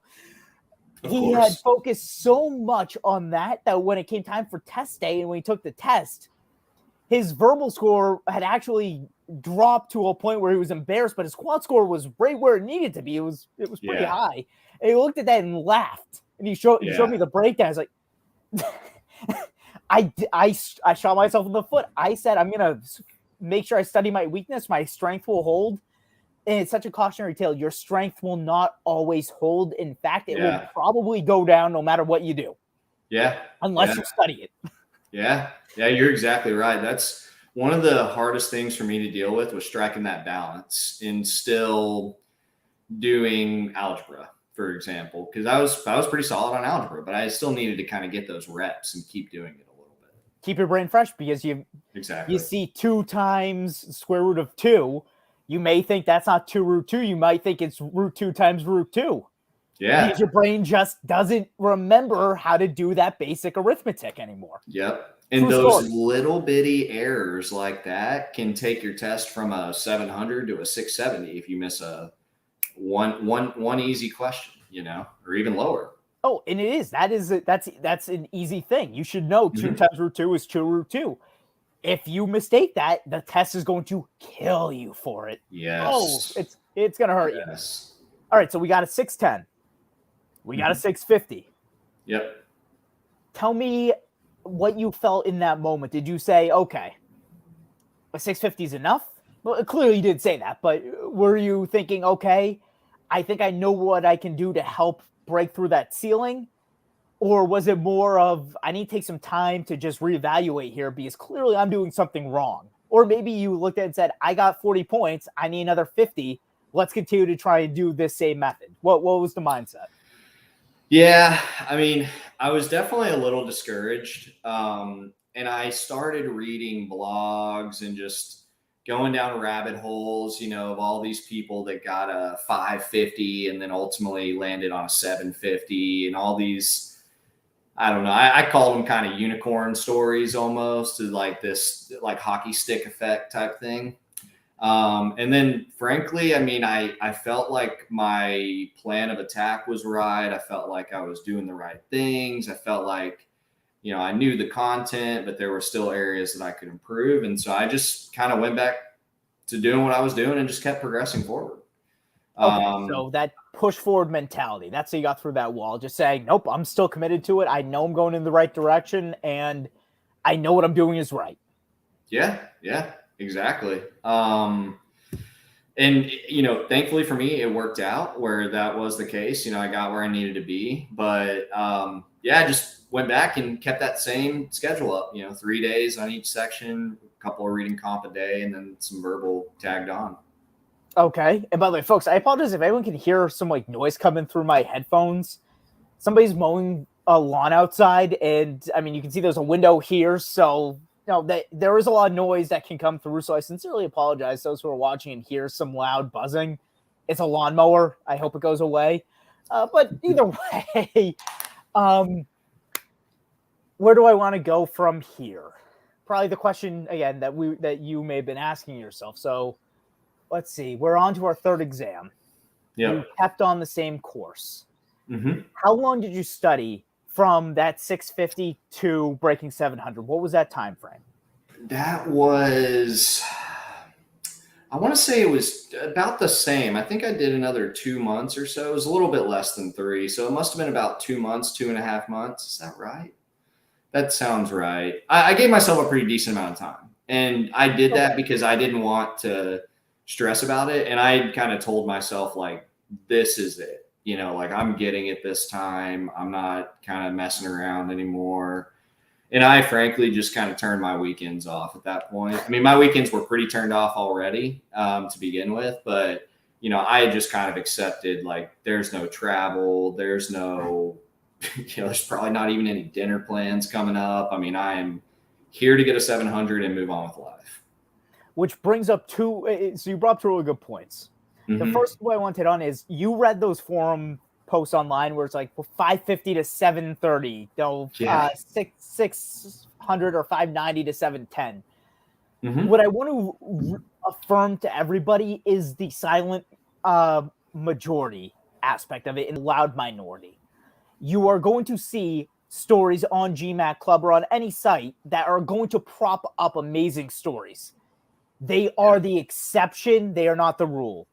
he had focused so much on that when it came time for test day and when he took the test, his verbal score had actually dropped to a point where he was embarrassed, but his quad score was right where it needed to be. It was pretty high. And he looked at that and laughed. And he showed me the breakdown. I was like, I shot myself in the foot. I said, I'm going to make sure I study my weakness. My strength will hold. And it's such a cautionary tale. Your strength will not always hold. In fact, it will probably go down no matter what you do. Yeah. Unless you study it. Yeah. Yeah, you're exactly right. That's one of the hardest things for me to deal with, was striking that balance and still doing algebra, for example, because I was pretty solid on algebra, but I still needed to kind of get those reps and keep doing it a little bit. Keep your brain fresh, because you see 2 times square root of 2. You may think that's not 2 root 2. You might think it's root 2 times root 2. Yeah. Because your brain just doesn't remember how to do that basic arithmetic anymore. Yep. And those little bitty errors like that can take your test from a 700 to a 670 if you miss a one easy question, or even lower. Oh, and it is. That's an easy thing. You should know 2 times root 2 is 2 root 2. If you mistake that, the test is going to kill you for it. Yes. Oh, it's going to hurt you. All right, so we got a 610. We got a 650. Yep. Tell me what you felt in that moment. Did you say, okay, a 650 is enough? Well, clearly you didn't say that, but were you thinking, okay, I think I know what I can do to help break through that ceiling? Or was it more of, I need to take some time to just reevaluate here because clearly I'm doing something wrong? Or maybe you looked at it and said, I got 40 points. I need another 50. Let's continue to try and do this same method. What was the mindset? Yeah, I mean, I was definitely a little discouraged. And I started reading blogs and just going down rabbit holes, of all these people that got a 550 and then ultimately landed on a 750, and all these, I don't know, I call them kind of unicorn stories almost, like this like hockey stick effect type thing. And then frankly, I mean, I felt like my plan of attack was right. I felt like I was doing the right things. I felt like, I knew the content, but there were still areas that I could improve. And so I just kind of went back to doing what I was doing and just kept progressing forward. Okay, so that push forward mentality, that's how you got through that wall. Just saying, nope, I'm still committed to it. I know I'm going in the right direction, and I know what I'm doing is right. Yeah, exactly. And, thankfully for me, it worked out where that was the case. I got where I needed to be. But, I just went back and kept that same schedule up, 3 days on each section, a couple of reading comp a day, and then some verbal tagged on. Okay. And by the way, folks, I apologize if anyone can hear some noise coming through my headphones. Somebody's mowing a lawn outside, and I mean, you can see there's a window here. So, there is a lot of noise that can come through. So I sincerely apologize to those who are watching and hear some loud buzzing. It's a lawnmower. I hope it goes away. But either way, where do I want to go from here? Probably the question again that you may have been asking yourself. So let's see. We're on to our 3rd exam. Yeah. You kept on the same course. Mm-hmm. How long did you study from that 650 to breaking 700? What was that time frame? That was, I want to say it was about the same. I think I did another 2 months or so. It was a little bit less than 3. So it must have been about 2 months, 2.5 months. Is that right? That sounds right. I gave myself a pretty decent amount of time. And I did that because I didn't want to stress about it. And I kind of told myself, like, this is it. I'm getting it this time. I'm not kind of messing around anymore. And I frankly just kind of turned my weekends off at that point. I mean, my weekends were pretty turned off already to begin with, but I had just kind of accepted, like, there's no travel, there's no, there's probably not even any dinner plans coming up. I mean, I am here to get a 700 and move on with life. Which brings up so you brought up 2 really good points. The first one I wanted on is you read those forum posts online where it's like 550 to 730, 600 or 590 to 710. What I want to affirm to everybody is the silent majority aspect of it and loud minority. You are going to see stories on GMAT Club or on any site that are going to prop up amazing stories. They are the exception. They are not the rule.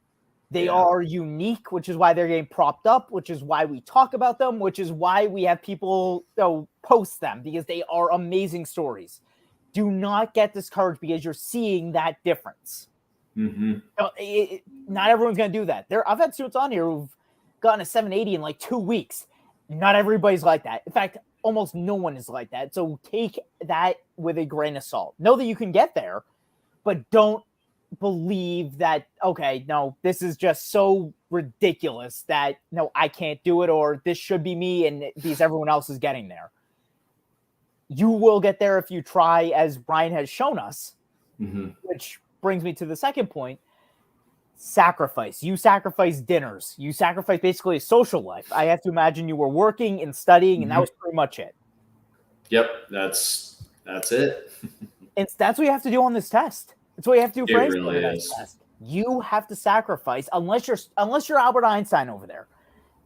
They are unique, which is why they're getting propped up, which is why we talk about them, which is why we have people post them, because they are amazing stories. Do not get discouraged because you're seeing that difference. Mm-hmm. Not everyone's going to do that. I've had students on here who've gotten a 780 in like 2 weeks. Not everybody's like that. In fact, almost no one is like that. So take that with a grain of salt. Know that you can get there, but don't believe that, okay, no, this is just so ridiculous that, no, I can't do it, or this should be me and because everyone else is getting there. You will get there if you try, as Brian has shown us, which brings me to the second point. Sacrifice. You sacrifice dinners. You sacrifice basically a social life. I have to imagine you were working and studying, and that was pretty much it. Yep, that's it. And that's what you have to do on this test. That's what you have to do for it really is. Test. You have to sacrifice, unless you're Albert Einstein over there.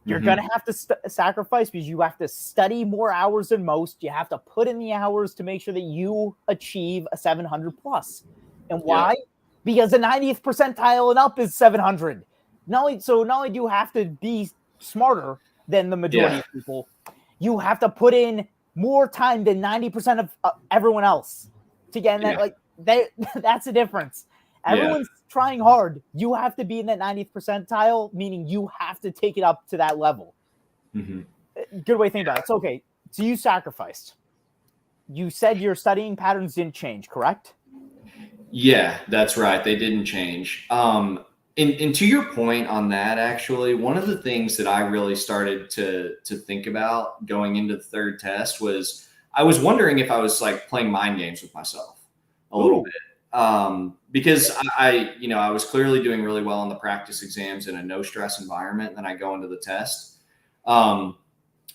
You're going to have to sacrifice because you have to study more hours than most. You have to put in the hours to make sure that you achieve a 700 plus. And why? Yep. Because the 90th percentile and up is 700. Not only do you have to be smarter than the majority of people, you have to put in more time than 90% of everyone else to get in that. Like that's the difference. Everyone's trying hard. You have to be in that 90th percentile, meaning you have to take it up to that level. Good way to think about it. So, okay, so you sacrificed. You said your studying patterns didn't change, correct? Yeah, that's right. They didn't change. And to your point on that, actually, one of the things that I really started to think about going into the third test was I was wondering if I was like playing mind games with myself a little bit. Because I was clearly doing really well on the practice exams in a no stress environment. And then I go into the test.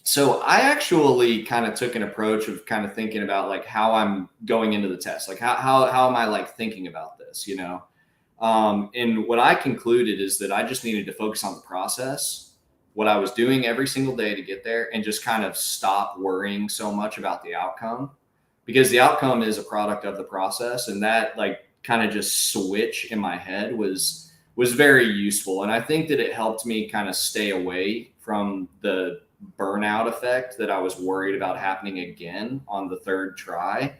So I actually kind of took an approach of kind of thinking about like how I'm going into the test. Like how am I like thinking about this, and what I concluded is that I just needed to focus on the process, what I was doing every single day to get there, and just kind of stop worrying so much about the outcome. Because the outcome is a product of the process, and that like kind of just switch in my head was very useful. And I think that it helped me kind of stay away from the burnout effect that I was worried about happening again on the third try.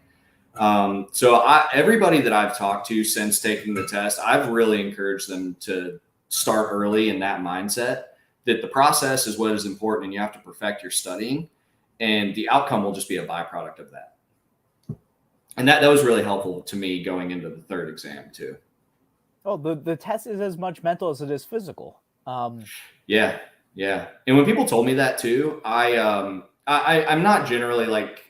So everybody that I've talked to since taking the test, I've really encouraged them to start early in that mindset, that the process is what is important and you have to perfect your studying, and the outcome will just be a byproduct of that. And that was really helpful to me going into the third exam too. Oh, the test is as much mental as it is physical. Yeah. And when people told me that too, I'm not generally like,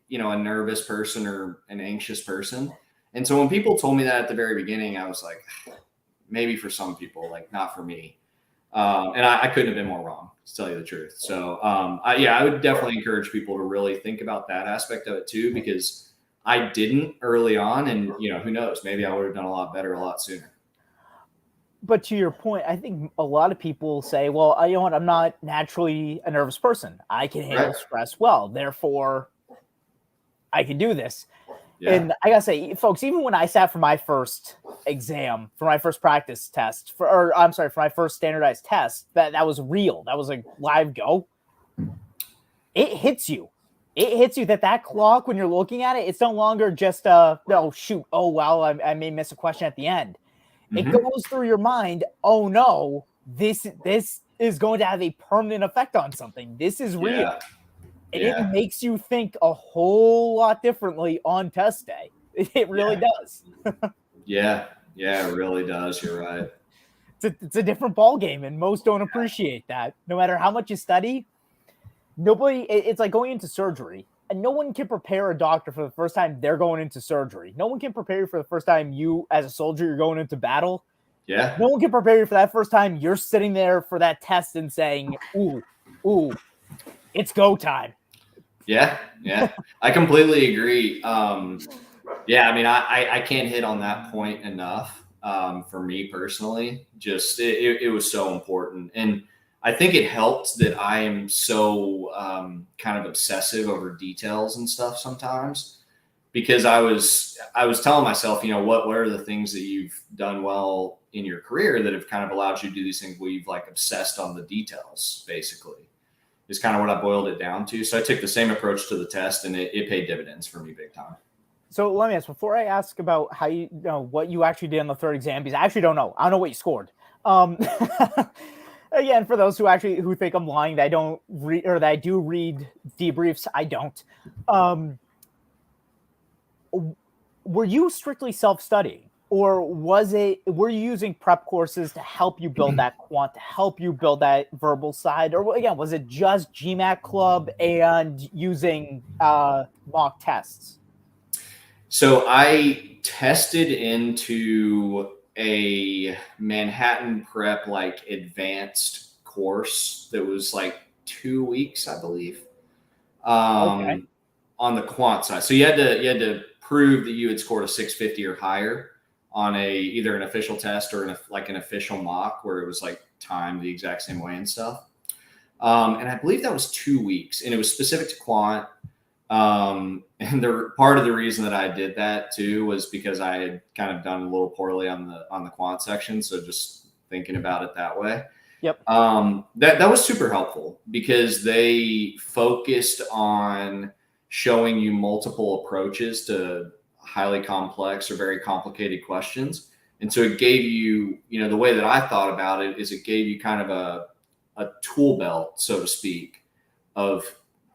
a nervous person or an anxious person. And so when people told me that at the very beginning, I was like, maybe for some people, like not for me. And I couldn't have been more wrong, to tell you the truth. So I would definitely encourage people to really think about that aspect of it too, because I didn't early on, and who knows, maybe I would have done a lot better a lot sooner. But to your point, I think a lot of people say, well, you know what, I'm not naturally a nervous person. I can handle stress well. Therefore, I can do this. Yeah. And I gotta say, folks, even when I sat for my first exam, for my first practice test, for my first standardized test, that was real. That was a live go. It hits you. It hits you that clock, when you're looking at it, it's no longer just I may miss a question at the end. It goes through your mind, oh no, this is going to have a permanent effect on something. This is real. And it makes you think a whole lot differently on test day. It really does. Yeah, it really does. You're right. It's a different ball game, and most don't appreciate that. No matter how much you study, it's like going into surgery, and no one can prepare a doctor for the first time they're going into surgery. No one can prepare you for the first time you, as a soldier, you're going into battle. Yeah. No one can prepare you for that first time you're sitting there for that test and saying, ooh, it's go time. Yeah. I completely agree. I can't hit on that point enough. For me personally, just it was so important. And I think it helped that I am so kind of obsessive over details and stuff sometimes, because I was telling myself, what are the things that you've done well in your career that have kind of allowed you to do these things where you've like obsessed on the details, basically, is kind of what I boiled it down to. So I took the same approach to the test, and it paid dividends for me big time. So let me ask, before I ask about how what you actually did on the third exam, because I actually don't know. I don't know what you scored. Again, for those who think I'm lying, that I don't read, or that I do read debriefs, I don't. Were you strictly self-studying, or were you using prep courses to help you build that quant, to help you build that verbal side? Or again, was it just GMAT club and using mock tests? So I tested into a Manhattan Prep like advanced course that was like 2 weeks, I believe, Okay. on the quant side. So you had to prove that you had scored a 650 or higher on either an official test or an official mock where it was like timed the exact same way and stuff. And I believe that was 2 weeks, and it was specific to quant. And part of the reason that I did that too was because I had kind of done a little poorly on the quant section. So just thinking about it that way. Yep. That was super helpful because they focused on showing you multiple approaches to highly complex or very complicated questions. And so it gave you, the way that I thought about it is it gave you kind of a tool belt, so to speak, of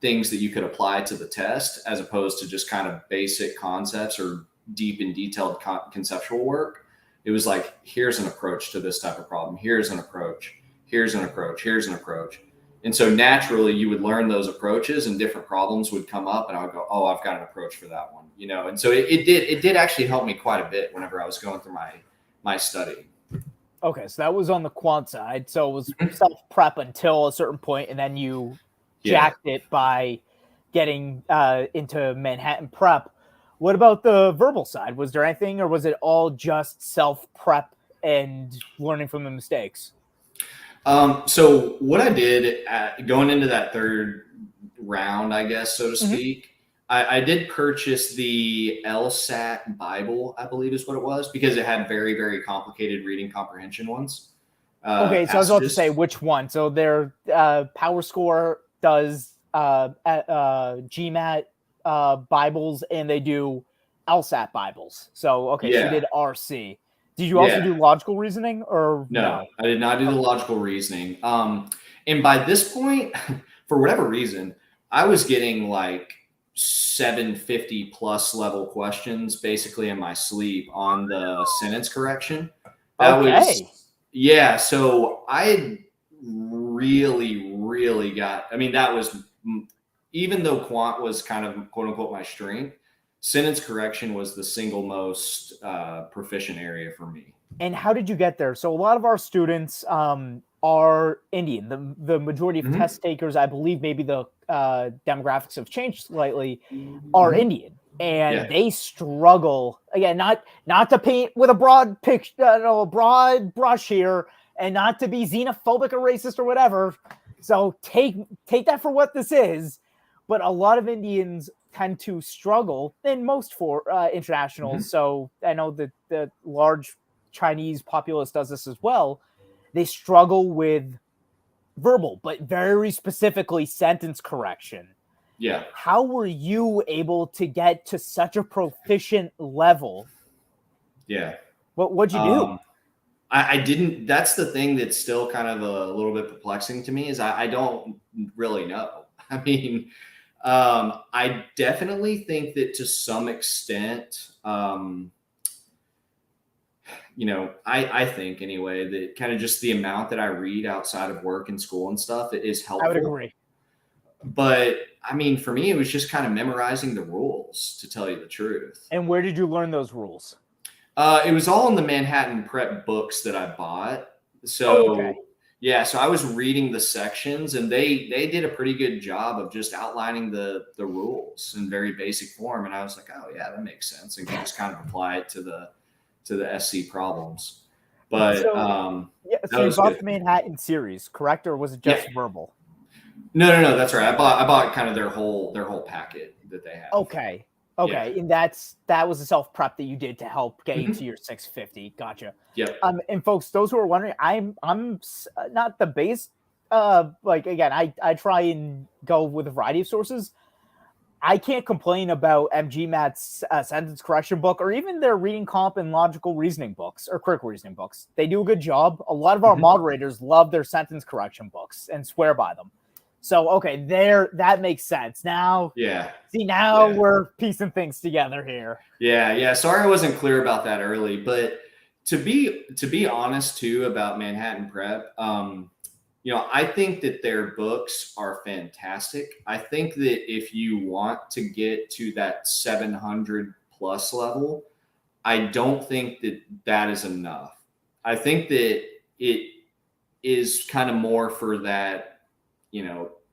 things that you could apply to the test as opposed to just kind of basic concepts or deep and detailed conceptual work. It was like, here's an approach to this type of problem. Here's an approach. Here's an approach. Here's an approach. And so naturally you would learn those approaches and different problems would come up and I would go, oh, I've got an approach for that one, And so it did actually help me quite a bit whenever I was going through my study. Okay. So that was on the quant side. So it was self-prep until a certain point, and then you jacked it by getting into Manhattan Prep. What about the verbal side? Was there anything, or was it all just self-prep and learning from the mistakes? So what I did going into that third round, I guess, so to speak, I did purchase the LSAT Bible, I believe is what it was, because it had very, very complicated reading comprehension ones. Okay, so I was about to say which one. So their Power Score does GMAT Bibles, and they do LSAT Bibles. So, okay, so you did RC. Did you also do logical reasoning, or no? I did not do the logical reasoning. And by this point, for whatever reason, I was getting like 750 plus level questions basically in my sleep on the sentence correction. So I really got, that was, even though quant was kind of quote unquote my strength, sentence correction was the single most proficient area for me. And how did you get there? So a lot of our students are Indian. The majority of test takers, I believe maybe the demographics have changed slightly, are Indian. And they struggle, again, not to paint with a broad broad brush here, and not to be xenophobic or racist or whatever. So take that for what this is. But a lot of Indians tend to struggle, and most for internationals. So I know that the large Chinese populace does this as well. They struggle with verbal, but very specifically sentence correction. Yeah. How were you able to get to such a proficient level? Yeah. What'd you do? I didn't. That's the thing that's still kind of a little bit perplexing to me is I don't really know. I definitely think that to some extent, I think anyway, that kind of just the amount that I read outside of work and school and stuff is helpful. I would agree. But for me, it was just kind of memorizing the rules, to tell you the truth. And where did you learn those rules? It was all in the Manhattan Prep books that I bought. So so I was reading the sections, and they did a pretty good job of just outlining the rules in very basic form. And I was like, oh yeah, that makes sense, and can just kind of apply it to the SC problems. But so you bought the Manhattan series, correct, or was it just verbal? No, that's right. I bought kind of their whole packet that they have. Okay. Okay, and that was the self prep that you did to help get you Mhm. to your 650. Gotcha. Yep. And folks, those who are wondering, I'm not the base. Like again, I try and go with a variety of sources. I can't complain about MGMAT's sentence correction book or even their reading comp and logical reasoning books or critical reasoning books. They do a good job. A lot of our Mhm. moderators love their sentence correction books and swear by them. So okay, that makes sense. Now, Yeah. see, now Yeah. we're piecing things together here. Yeah. Sorry I wasn't clear about that early, but to be honest too about Manhattan Prep, I think that their books are fantastic. I think that if you want to get to that 700 plus level, I don't think that that is enough. I think that it is kind of more for that,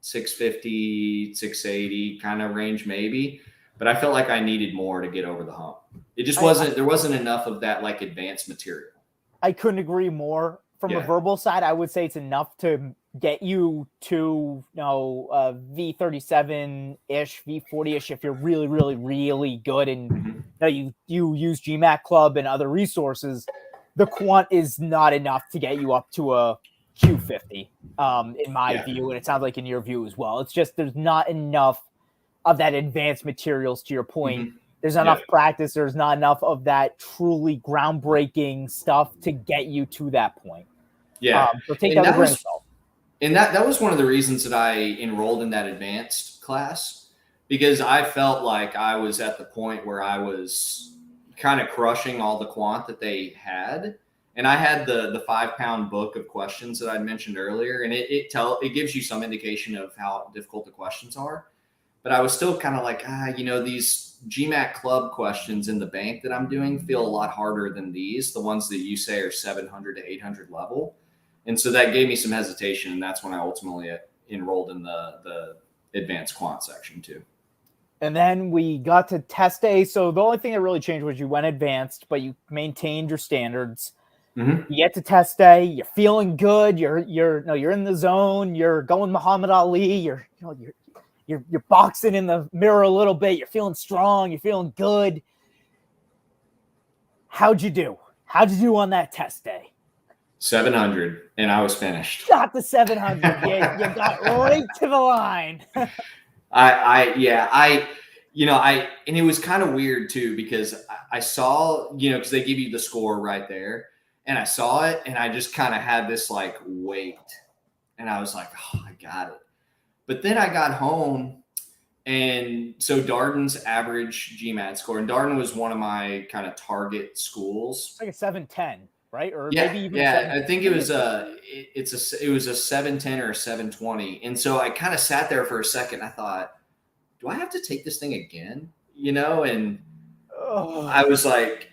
650, 680 kind of range, maybe. But I felt like I needed more to get over the hump. It just I, wasn't, there wasn't enough of that like advanced material. I couldn't agree more. From a Yeah. verbal side, I would say it's enough to get you to V37 ish, V40 ish if you're really, really, really good and you use GMAT Club and other resources. The quant is not enough to get you up to a Q50, in my Yeah. view, and it sounds like in your view as well. It's just there's not enough of that advanced materials. To your point, Mhm. there's not Yep. enough practice. There's not enough of that truly groundbreaking stuff to get you to that point. Yeah. So take that And with a that grain of was salt. and that was one of the reasons that I enrolled in that advanced class, because I felt like I was at the point where I was kind of crushing all the quant that they had. And I had the 5 pound book of questions that I mentioned earlier, and it gives you some indication of how difficult the questions are. But I was still kind of like, these GMAT club questions in the bank that I'm doing feel a lot harder than the ones that you say are 700 to 800 level. And so that gave me some hesitation. And that's when I ultimately enrolled in the advanced quant section too. And then we got to test day. So the only thing that really changed was you went advanced, but you maintained your standards. Mm-hmm. You get to test day. You're feeling good. You're in the zone. You're going Muhammad Ali. You're boxing in the mirror a little bit. You're feeling strong. You're feeling good. How'd you do? How'd you do on that test day? 700, and I was finished. Got the 700. You got right to the line. And it was kind of weird too, because I saw, because they give you the score right there, and I saw it, and I just kind of had this like weight, and I was like, oh, I got it. But then I got home, and so Darden's average GMAT score, and Darden was one of my kind of target schools. It's like a 710, right? Or Yeah, maybe even yeah. I think it was it was a 710 or a 720, and so I kind of sat there for a second. I thought, do I have to take this thing again? And I was like,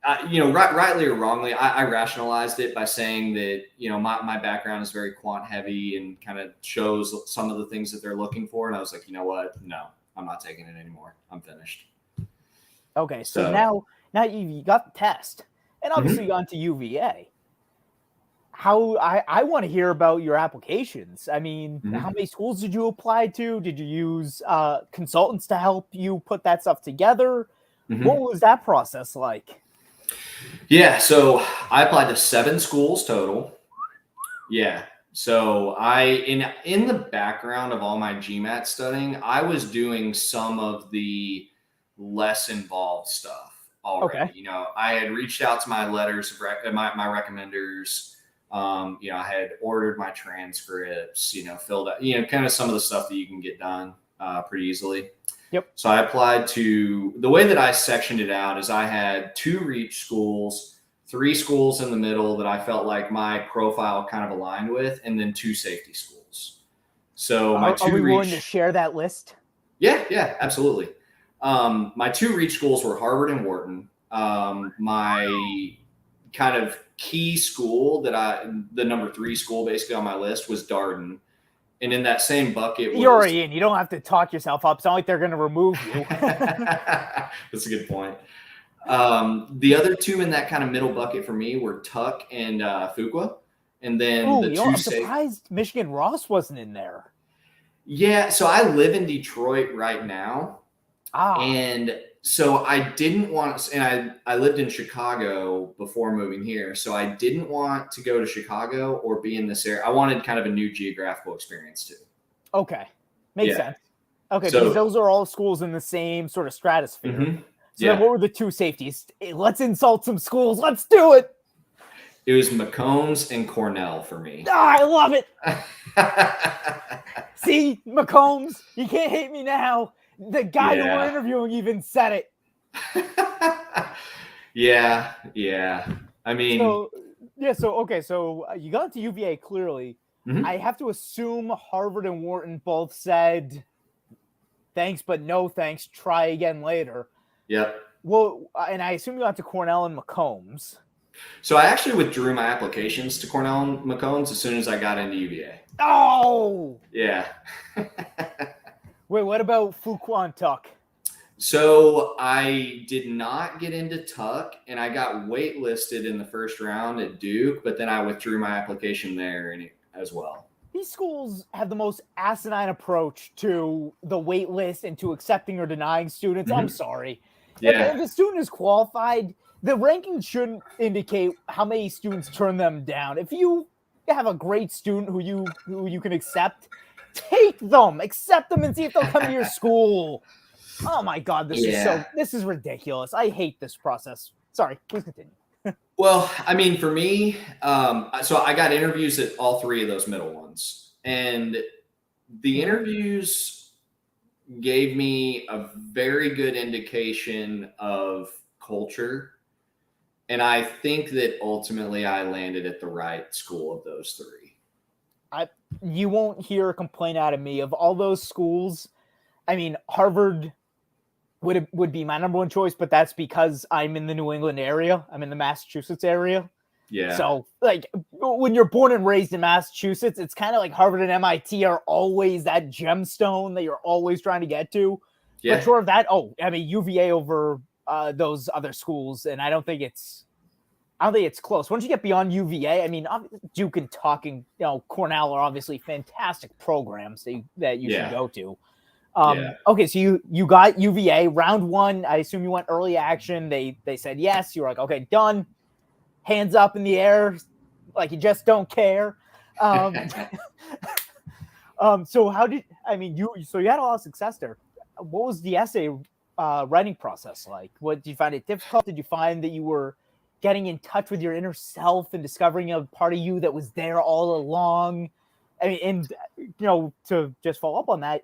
rightly or wrongly, I rationalized it by saying that, my background is very quant heavy and kind of shows some of the things that they're looking for. And I was like, you know what? No, I'm not taking it anymore. I'm finished. Okay. So now you got the test, and obviously you got into UVA. I want to hear about your applications. I mean, how many schools did you apply to? Did you use consultants to help you put that stuff together? What was that process like? Yeah, so I applied to 7 schools total. Yeah. So in the background of all my GMAT studying, I was doing some of the less involved stuff already. Okay. I had reached out to my letters of my recommenders. I had ordered my transcripts, filled out, kind of some of the stuff that you can get done pretty easily. Yep. So I applied to, the way that I sectioned it out is I had 2 reach schools, 3 schools in the middle that I felt like my profile kind of aligned with, and then 2 safety schools. So my 2 are we reach, willing to share that list? Yeah, absolutely. My 2 reach schools were Harvard and Wharton. My kind of key school the number 3 school basically on my list was Darden. And in that same bucket was... You're already in. You don't have to talk yourself up. It's not like they're going to remove you. That's a good point. The other 2 in that kind of middle bucket for me were Tuck and Fuqua. And then I'm surprised Michigan Ross wasn't in there. Yeah, so I live in Detroit right now. And so I didn't want, and I lived in Chicago before moving here. So I didn't want to go to Chicago or be in this area. I wanted kind of a new geographical experience too. Okay. Makes sense. Okay, because So, those are all schools in the same sort of stratosphere. mhm. So then what were the two safeties? Hey, let's insult some schools. Let's do it. It was McCombs and Cornell for me. I love it. See, McCombs, you can't hate me now. The guy that we're interviewing even said it. Yeah. I mean, so you got to UVA clearly. I have to assume Harvard and Wharton both said, thanks, but no thanks. Try again later. Yep. Well, and I assume you got to Cornell and McCombs. So I actually withdrew my applications to Cornell and McCombs as soon as I got into UVA. Oh! Yeah. Wait, what about Fuquan Tuck? So I did not get into Tuck, and I got waitlisted in the first round at Duke, but then I withdrew my application there as well. These schools have the most asinine approach to the wait list and to accepting or denying students. I'm sorry. Yeah. If a student is qualified, the ranking shouldn't indicate how many students turn them down. If you have a great student who you can accept, take them, accept them, and see if they'll come to your school. Oh my God, this is ridiculous. I hate this process. Sorry, please continue. Well, I mean, for me, so I got interviews at all three of those middle ones, and the interviews gave me a very good indication of culture. And I think that ultimately I landed at the right school of those three. You won't hear a complaint out of me. Of all those schools, I mean, Harvard would be my number one choice, but that's because I'm in the New England area. I'm in the Massachusetts area. Yeah. So, like, when you're born and raised in Massachusetts, it's kind of like Harvard and MIT are always that gemstone that you're always trying to get to. Yeah. But short of that, UVA over those other schools, and I don't think it's close. Once you get beyond UVA, I mean, Duke and Tuck and Cornell are obviously fantastic programs that you should go to. Okay, so you got UVA round one. I assume you went early action. They said yes. You were like, okay, done. Hands up in the air, like you just don't care. So you had a lot of success there. What was the essay writing process like? What did you find it difficult? Did you find that you were getting in touch with your inner self and discovering a part of you that was there all along? I mean, and to just follow up on that,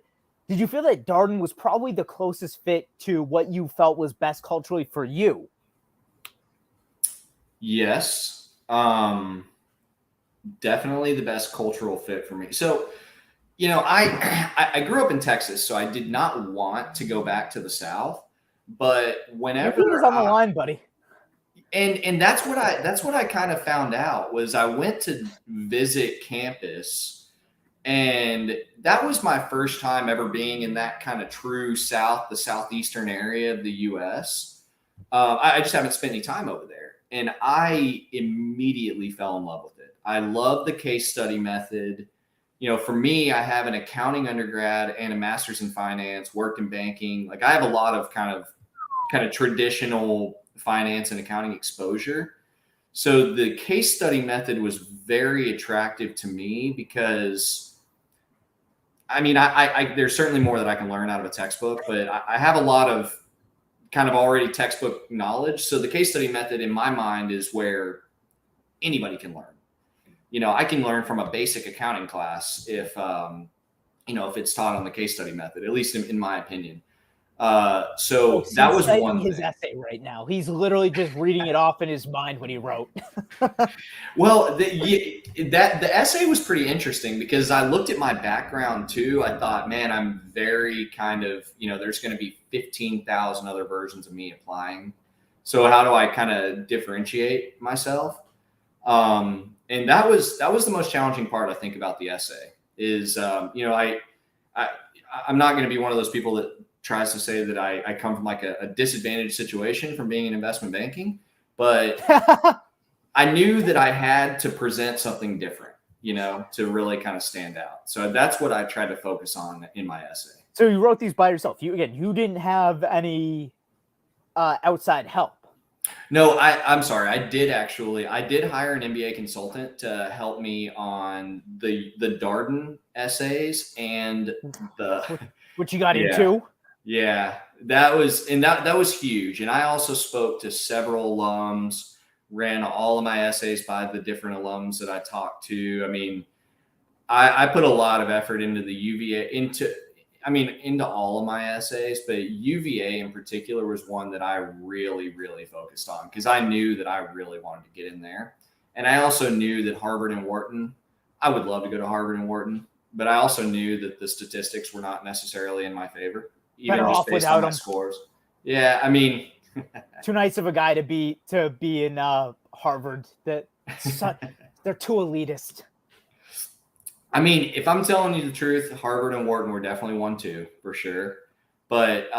did you feel that Darden was probably the closest fit to what you felt was best culturally for you? Yes. Definitely the best cultural fit for me. So, I grew up in Texas, so I did not want to go back to the South, but whenever Everything's on the line, buddy. And that's what I kind of found out was I went to visit campus, and that was my first time ever being in that kind of true South, the southeastern area of the U.S. I just haven't spent any time over there, and I immediately fell in love with it. I love the case study method. For me, I have an accounting undergrad and a master's in finance, worked in banking. Like I have a lot of kind of traditional finance and accounting exposure. So the case study method was very attractive to me because I mean, I there's certainly more that I can learn out of a textbook, but I have a lot of kind of already textbook knowledge. So the case study method in my mind is where anybody can learn. I can learn from a basic accounting class if it's taught on the case study method, at least in my opinion. So that was one his essay right now. He's literally just reading it off in his mind when he wrote. Well, the essay was pretty interesting because I looked at my background too. I thought, man, I'm very kind of, there's going to be 15,000 other versions of me applying. So how do I kind of differentiate myself? And that was the most challenging part, I think, about the essay is, I'm not going to be one of those people that tries to say that I come from like a disadvantaged situation from being in investment banking, but I knew that I had to present something different. to really kind of stand out. So that's what I tried to focus on in my essay. So you wrote these by yourself. You didn't have any outside help. No, I'm sorry. I did hire an MBA consultant to help me on the Darden essays and which you got yeah, into. Yeah, that was huge. And I also spoke to several alums, ran all of my essays by the different alums that I talked to. I mean, I put a lot of effort into the UVA into all of my essays, but UVA in particular was one that I really, really focused on because I knew that I really wanted to get in there. And I also knew that Harvard and Wharton, I would love to go to Harvard and Wharton, but I also knew that the statistics were not necessarily in my favor, even Better just off based on my without them. scores. Yeah, I mean, too nice of a guy to be in Harvard. They're too elitist. I mean, if I'm telling you the truth, Harvard and Wharton were definitely 1-2 for sure. But,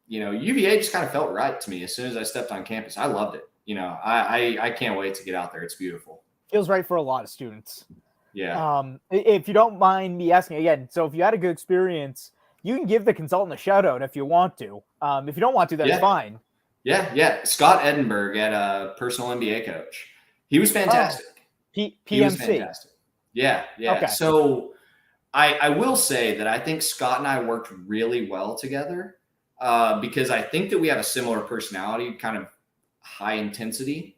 UVA just kind of felt right to me as soon as I stepped on campus. I loved it. I can't wait to get out there. It's beautiful. Feels right for a lot of students. Yeah. If you don't mind me asking again, so if you had a good experience, you can give the consultant a shout out if you want to. If you don't want to, that's fine. Yeah. Scott Edinburgh at a personal MBA coach. He was fantastic. PMC. He was fantastic. Yeah. Okay. So I will say that I think Scott and I worked really well together because I think that we have a similar personality, kind of high intensity.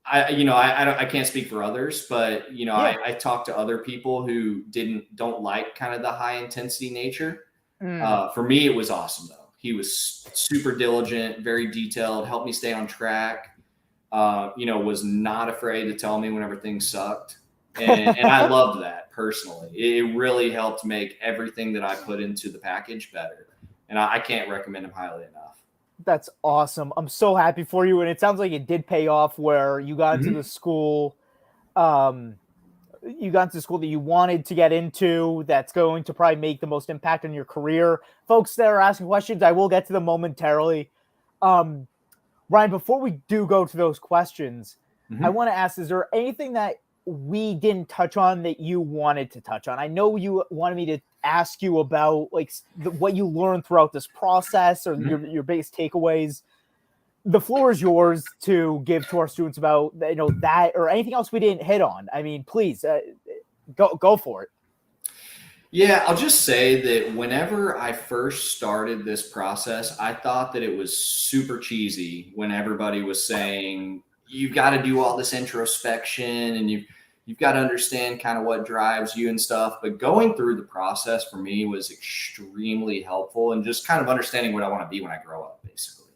I can't speak for others, but I talked to other people who don't like kind of the high intensity nature. For me, it was awesome though. He was super diligent, very detailed, helped me stay on track. Was not afraid to tell me whenever things sucked. And I loved that personally. It really helped make everything that I put into the package better. And I can't recommend him highly enough. That's awesome. I'm so happy for you. And it sounds like it did pay off where you got into the school. You got into the school that you wanted to get into. That's going to probably make the most impact on your career. Folks that are asking questions, I will get to them momentarily. Ryan, before we do go to those questions, I want to ask, is there anything that we didn't touch on that you wanted to touch on? I know you wanted me to ask you about what you learned throughout this process or your biggest takeaways. The floor is yours to give to our students about that or anything else we didn't hit on. I mean, please go for it. Yeah, I'll just say that whenever I first started this process, I thought that it was super cheesy when everybody was saying, you've got to do all this introspection and you've got to understand kind of what drives you and stuff. But going through the process for me was extremely helpful and just kind of understanding what I want to be when I grow up, basically.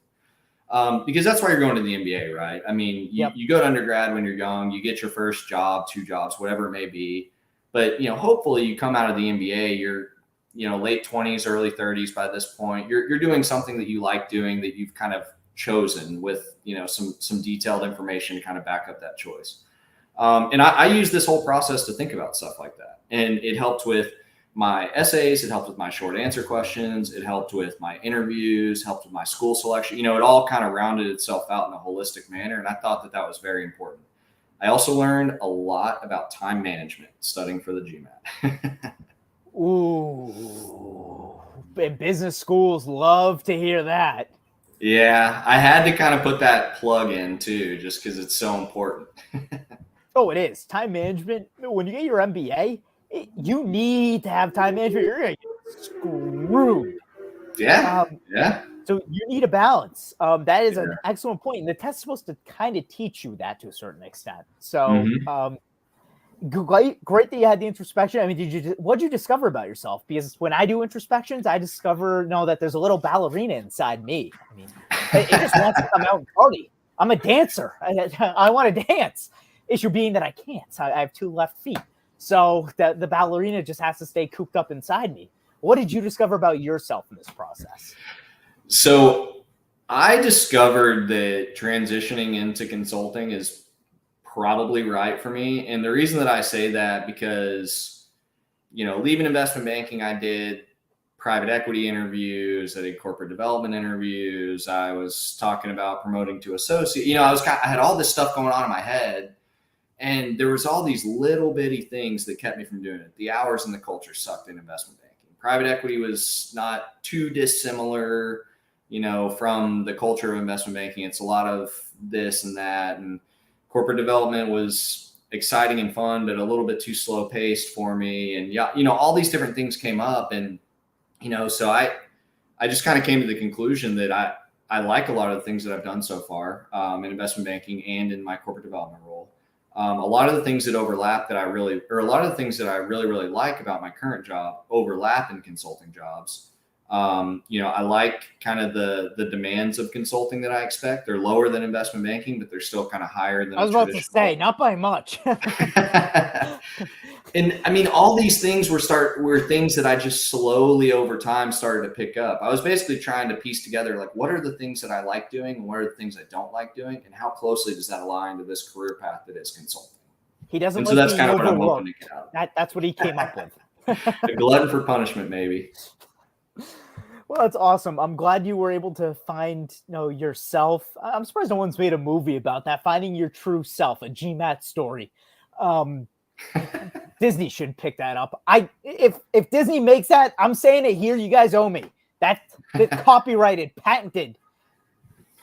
Because that's why you're going to the MBA, right? I mean, you go to undergrad when you're young, you get your first job, 2 jobs, whatever it may be. But, hopefully you come out of the MBA, you're, late 20s, early 30s by this point. You're doing something that you like doing, that you've kind of chosen with, some detailed information to kind of back up that choice. And I use this whole process to think about stuff like that. And it helped with my essays. It helped with my short answer questions. It helped with my interviews, helped with my school selection. It all kind of rounded itself out in a holistic manner. And I thought that was very important. I also learned a lot about time management studying for the GMAT. Ooh, and business schools love to hear that. Yeah, I had to kind of put that plug in too, just because it's so important. Oh, it is. Time management. When you get your MBA, you need to have time management. You're going to get screwed. Yeah. So you need a balance. That is an excellent point. And the test is supposed to kind of teach you that to a certain extent. So great that you had the introspection. I mean, what did you discover about yourself? Because when I do introspections, I discover that there's a little ballerina inside me. I mean, it just wants to come out and party. I'm a dancer. I want to dance. Issue being that I can't. I have 2 left feet. So the ballerina just has to stay cooped up inside me. What did you discover about yourself in this process? So I discovered that transitioning into consulting is probably right for me. And the reason that I say that, because, leaving investment banking, I did private equity interviews, I did corporate development interviews. I was talking about promoting to associate, I had all this stuff going on in my head. And there was all these little bitty things that kept me from doing it. The hours and the culture sucked in investment banking. Private equity was not too dissimilar, from the culture of investment banking. It's a lot of this and that. And corporate development was exciting and fun, but a little bit too slow paced for me. And all these different things came up. And, so I just kind of came to the conclusion that I like a lot of the things that I've done so far in investment banking and in my corporate development role. A lot of the things that overlap a lot of the things that I really, really like about my current job overlap in consulting jobs. I like kind of the demands of consulting that I expect. They're lower than investment banking, but they're still kind of higher than I was about to say, not by much. And I mean, all these things were things that I just slowly over time started to pick up. I was basically trying to piece together, like, what are the things that I like doing and what are the things I don't like doing, and how closely does that align to this career path that is consulting? He doesn't and like so that's being kind of what I'm overlooked. hoping to get out of. That's what he came up with. A glutton for punishment, maybe. Well, that's awesome. I'm glad you were able to find, yourself. I'm surprised no one's made a movie about that. Finding your true self, a GMAT story. Disney should pick that up. If Disney makes that, I'm saying it here. You guys owe me. That's copyrighted, patented.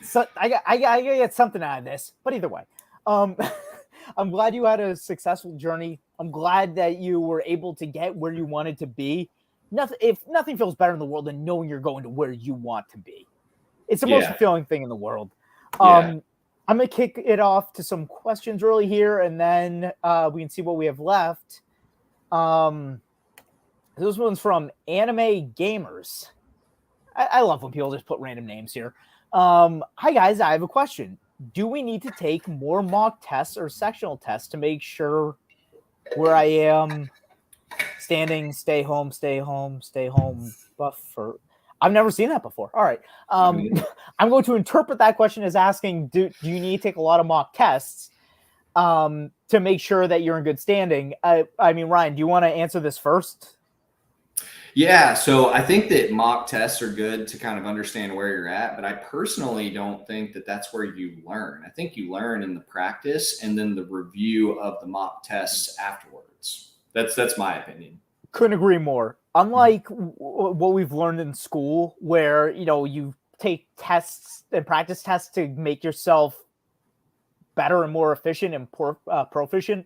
So I gotta get something out of this. But either way, I'm glad you had a successful journey. I'm glad that you were able to get where you wanted to be. Nothing feels better in the world than knowing you're going to where you want to be. It's the most fulfilling thing in the world. I'm going to kick it off to some questions early here, and then we can see what we have left. This one's from Anime Gamers. I love when people just put random names here. Hi, guys. I have a question. Do we need to take more mock tests or sectional tests to make sure where I am standing, stay home, buffer? I've never seen that before. All right. I'm going to interpret that question as asking, do you need to take a lot of mock tests to make sure that you're in good standing? I mean, Ryan, do you want to answer this first? Yeah. So I think that mock tests are good to kind of understand where you're at, but I personally don't think that that's where you learn. I think you learn in the practice and then the review of the mock tests afterwards. That's my opinion. Couldn't agree more. Unlike what we've learned in school, where you take tests and practice tests to make yourself better and more efficient and proficient,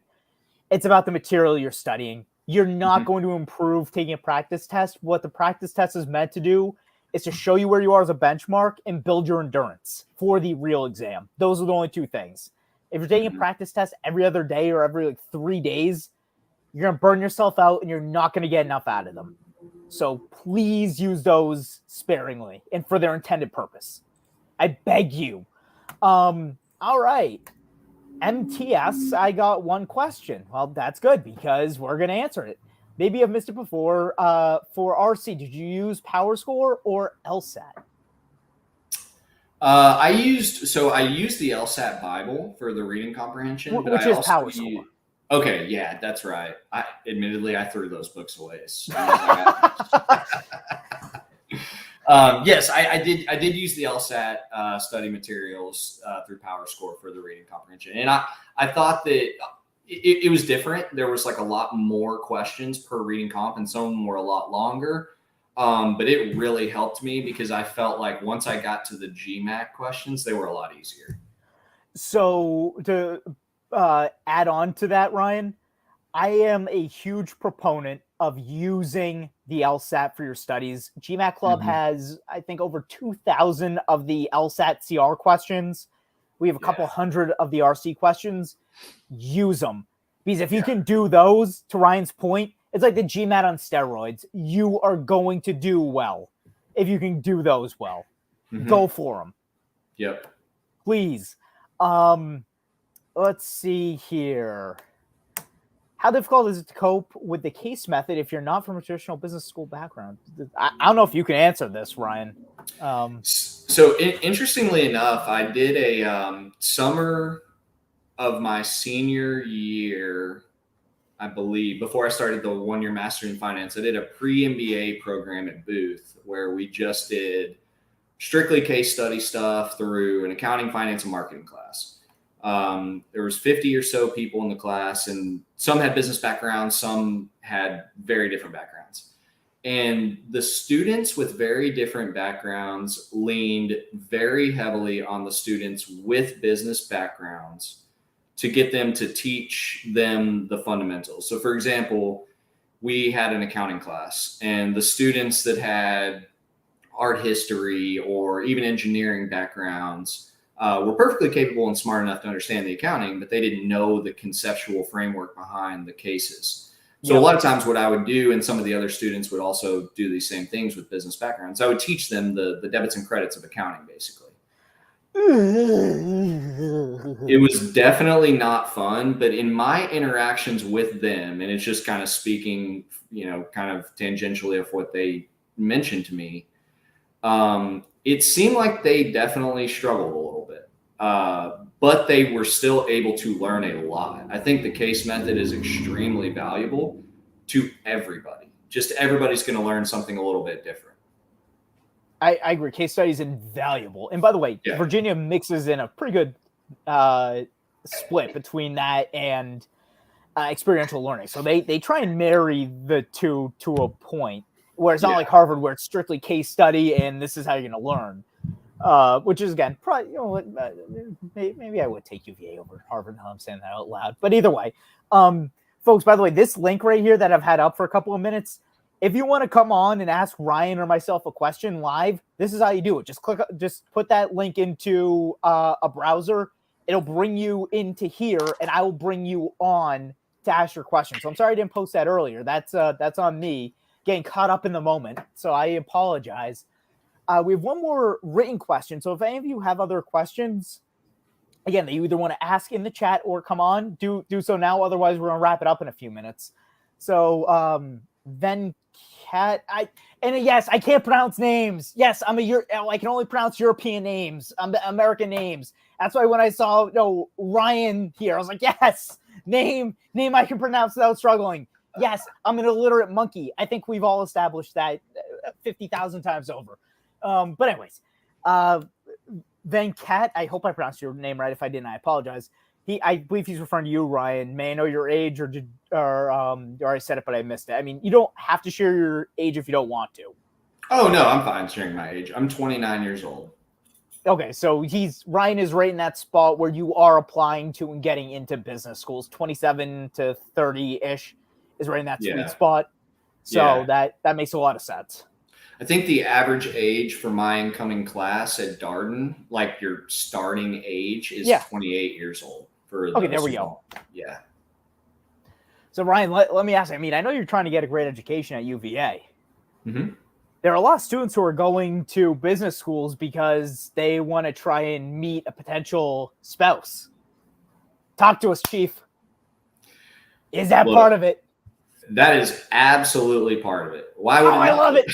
it's about the material you're studying. You're not going to improve taking a practice test. What the practice test is meant to do is to show you where you are as a benchmark and build your endurance for the real exam. Those are the only two things. If you're taking a practice test every other day or every 3 days, you're going to burn yourself out and you're not going to get enough out of them. So please use those sparingly and for their intended purpose. I beg you. All right. MTS, I got one question. Well, that's good because we're going to answer it. Maybe I've missed it before. For RC, did you use PowerScore or LSAT? I used the LSAT Bible for the reading comprehension, which is PowerScore. Okay, yeah, that's right. Admittedly, I threw those books away. Yes, I did use the LSAT study materials through PowerScore for the reading comprehension, and I thought that it was different. There was like a lot more questions per reading comp, and some of them were a lot longer. But it really helped me because I felt like once I got to the GMAT questions, they were a lot easier. So to add on to that, Ryan, I am a huge proponent of using the LSAT for your studies. GMAT Club has, I think, over 2,000 of the LSAT CR questions. We have a couple hundred of the RC questions. Use them. Because if you can do those, to Ryan's point, it's like the GMAT on steroids. You are going to do well if you can do those well. Go for them. Yep. Please. Let's see here. How difficult is it to cope with the case method if you're not from a traditional business school background? I don't know if you can answer this, Ryan. So interestingly enough, I did a summer of my senior year, I believe, before I started the 1-year master in finance. I did a pre-MBA program at Booth where we just did strictly case study stuff through an accounting, finance, and marketing class. There was 50 or so people in the class, and some had business backgrounds, some had very different backgrounds. And the students with very different backgrounds leaned very heavily on the students with business backgrounds to get them to teach them the fundamentals. So for example, we had an accounting class, and the students that had art history or even engineering backgrounds were perfectly capable and smart enough to understand the accounting, but they didn't know the conceptual framework behind the cases. So a lot of times what I would do, and some of the other students would also do these same things with business backgrounds, I would teach them the debits and credits of accounting, basically. It was definitely not fun, but in my interactions with them, and it's just kind of speaking, kind of tangentially of what they mentioned to me, it seemed like they definitely struggled a little bit, but they were still able to learn a lot. I think the case method is extremely valuable to everybody. Just everybody's going to learn something a little bit different. I agree. Case study is invaluable. And by the way, Virginia mixes in a pretty good split between that and experiential learning. So they try and marry the two to a point where it's not like Harvard, where it's strictly case study and this is how you're going to learn. Which is, again, probably, maybe I would take UVA over Harvard. Now I'm saying that out loud. But either way, folks, by the way, this link right here that I've had up for a couple of minutes, if you want to come on and ask Ryan or myself a question live, this is how you do it. Just put that link into a browser. It'll bring you into here, and I will bring you on to ask your question. So I'm sorry I didn't post that earlier. That's on me getting caught up in the moment. So I apologize. We have one more written question. So if any of you have other questions, again, that you either want to ask in the chat or come on, do so now. Otherwise, we're going to wrap it up in a few minutes. So then yes, I can't pronounce names. Yes, I can only pronounce European names, American names. That's why when I saw Ryan here, I was like, yes, name I can pronounce without struggling. Yes, I'm an illiterate monkey. I think we've all established that 50,000 times over. But anyways, then Kat, I hope I pronounced your name right. If I didn't, I apologize. I believe he's referring to you, Ryan. May I know your age, or I said it, but I missed it. I mean, you don't have to share your age if you don't want to. Oh no, I'm fine sharing my age. I'm 29 years old. Okay, so Ryan is right in that spot where you are applying to and getting into business schools. 27 to 30-ish is right in that sweet spot. So that makes a lot of sense. I think the average age for my incoming class at Darden, like your starting age, is 28 years old. Okay, there we go. Yeah. So Ryan, let me ask you, I mean, I know you're trying to get a great education at UVA. Mm-hmm. There are a lot of students who are going to business schools because they want to try and meet a potential spouse. Talk to us, Chief. Is that part of it? That is absolutely part of it. Why would I love it?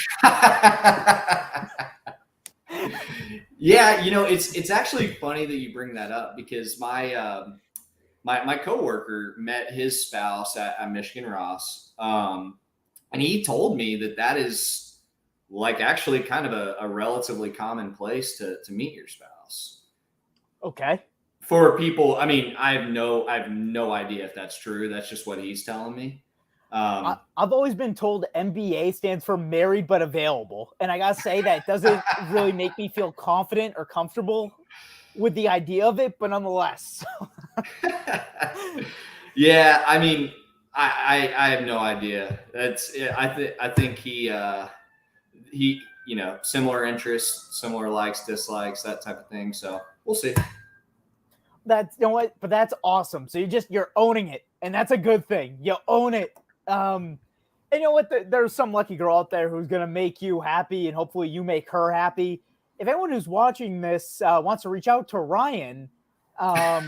Yeah, it's actually funny that you bring that up, because my coworker met his spouse at Michigan Ross, and he told me that is like actually kind of a relatively common place to meet your spouse. Okay. For people, I mean, I have no idea if that's true. That's just what he's telling me. I've always been told MBA stands for married but available. And I got to say that doesn't really make me feel confident or comfortable with the idea of it, but nonetheless. Yeah, I mean, I have no idea. I think he similar interests, similar likes, dislikes, that type of thing. So we'll see. But that's awesome. So you're owning it, and that's a good thing. You own it. And you know what? There's some lucky girl out there who's going to make you happy, and hopefully you make her happy. If anyone who's watching this wants to reach out to Ryan, I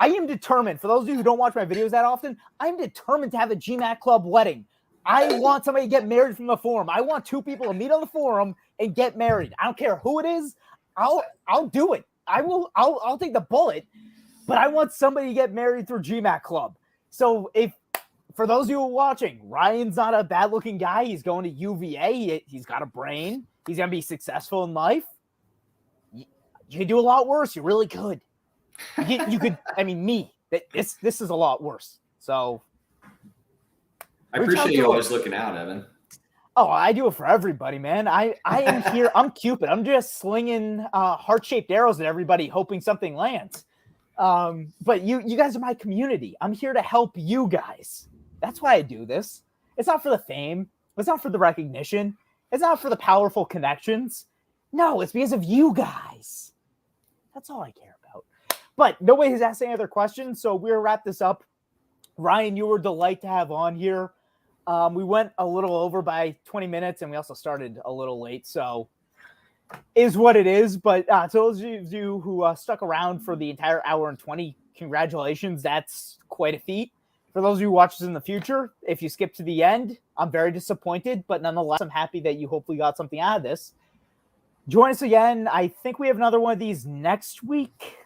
am determined. For those of you who don't watch my videos that often, I'm determined to have a GMAT club wedding. I want somebody to get married from the forum. I want two people to meet on the forum and get married. I don't care who it is. I'll do it. I'll take the bullet, but I want somebody to get married through GMAT club. So for those of you watching, Ryan's not a bad looking guy. He's going to UVA. He's got a brain. He's going to be successful in life. You can do a lot worse. You really could. You could, I mean, me. This is a lot worse. So I appreciate you always looking out, Evan. Oh, I do it for everybody, man. I am here. I'm Cupid. I'm just slinging heart-shaped arrows at everybody, hoping something lands. But you guys are my community. I'm here to help you guys. That's why I do this. It's not for the fame. It's not for the recognition. It's not for the powerful connections. No, it's because of you guys. That's all I care about. But nobody has asked any other questions, so we'll wrap this up. Ryan, you were a delight to have on here. We went a little over by 20 minutes, and we also started a little late, so is what it is. But to those of you who stuck around for the entire hour and 20, congratulations. That's quite a feat. For those of you who watch this in the future, if you skip to the end, I'm very disappointed, but nonetheless, I'm happy that you hopefully got something out of this. Join us again. I think we have another one of these next week.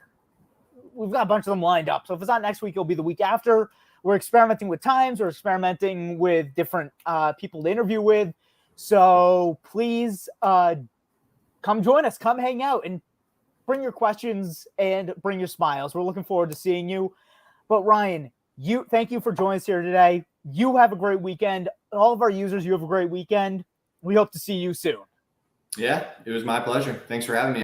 We've got a bunch of them lined up, so if it's not next week, it'll be the week after. We're experimenting with times. We're experimenting with different people to interview with. So please come join us. Come hang out and bring your questions and bring your smiles. We're looking forward to seeing you. But Ryan, thank you for joining us here today. You have a great weekend. All of our users, you have a great weekend. We hope to see you soon. Yeah, it was my pleasure. Thanks for having me.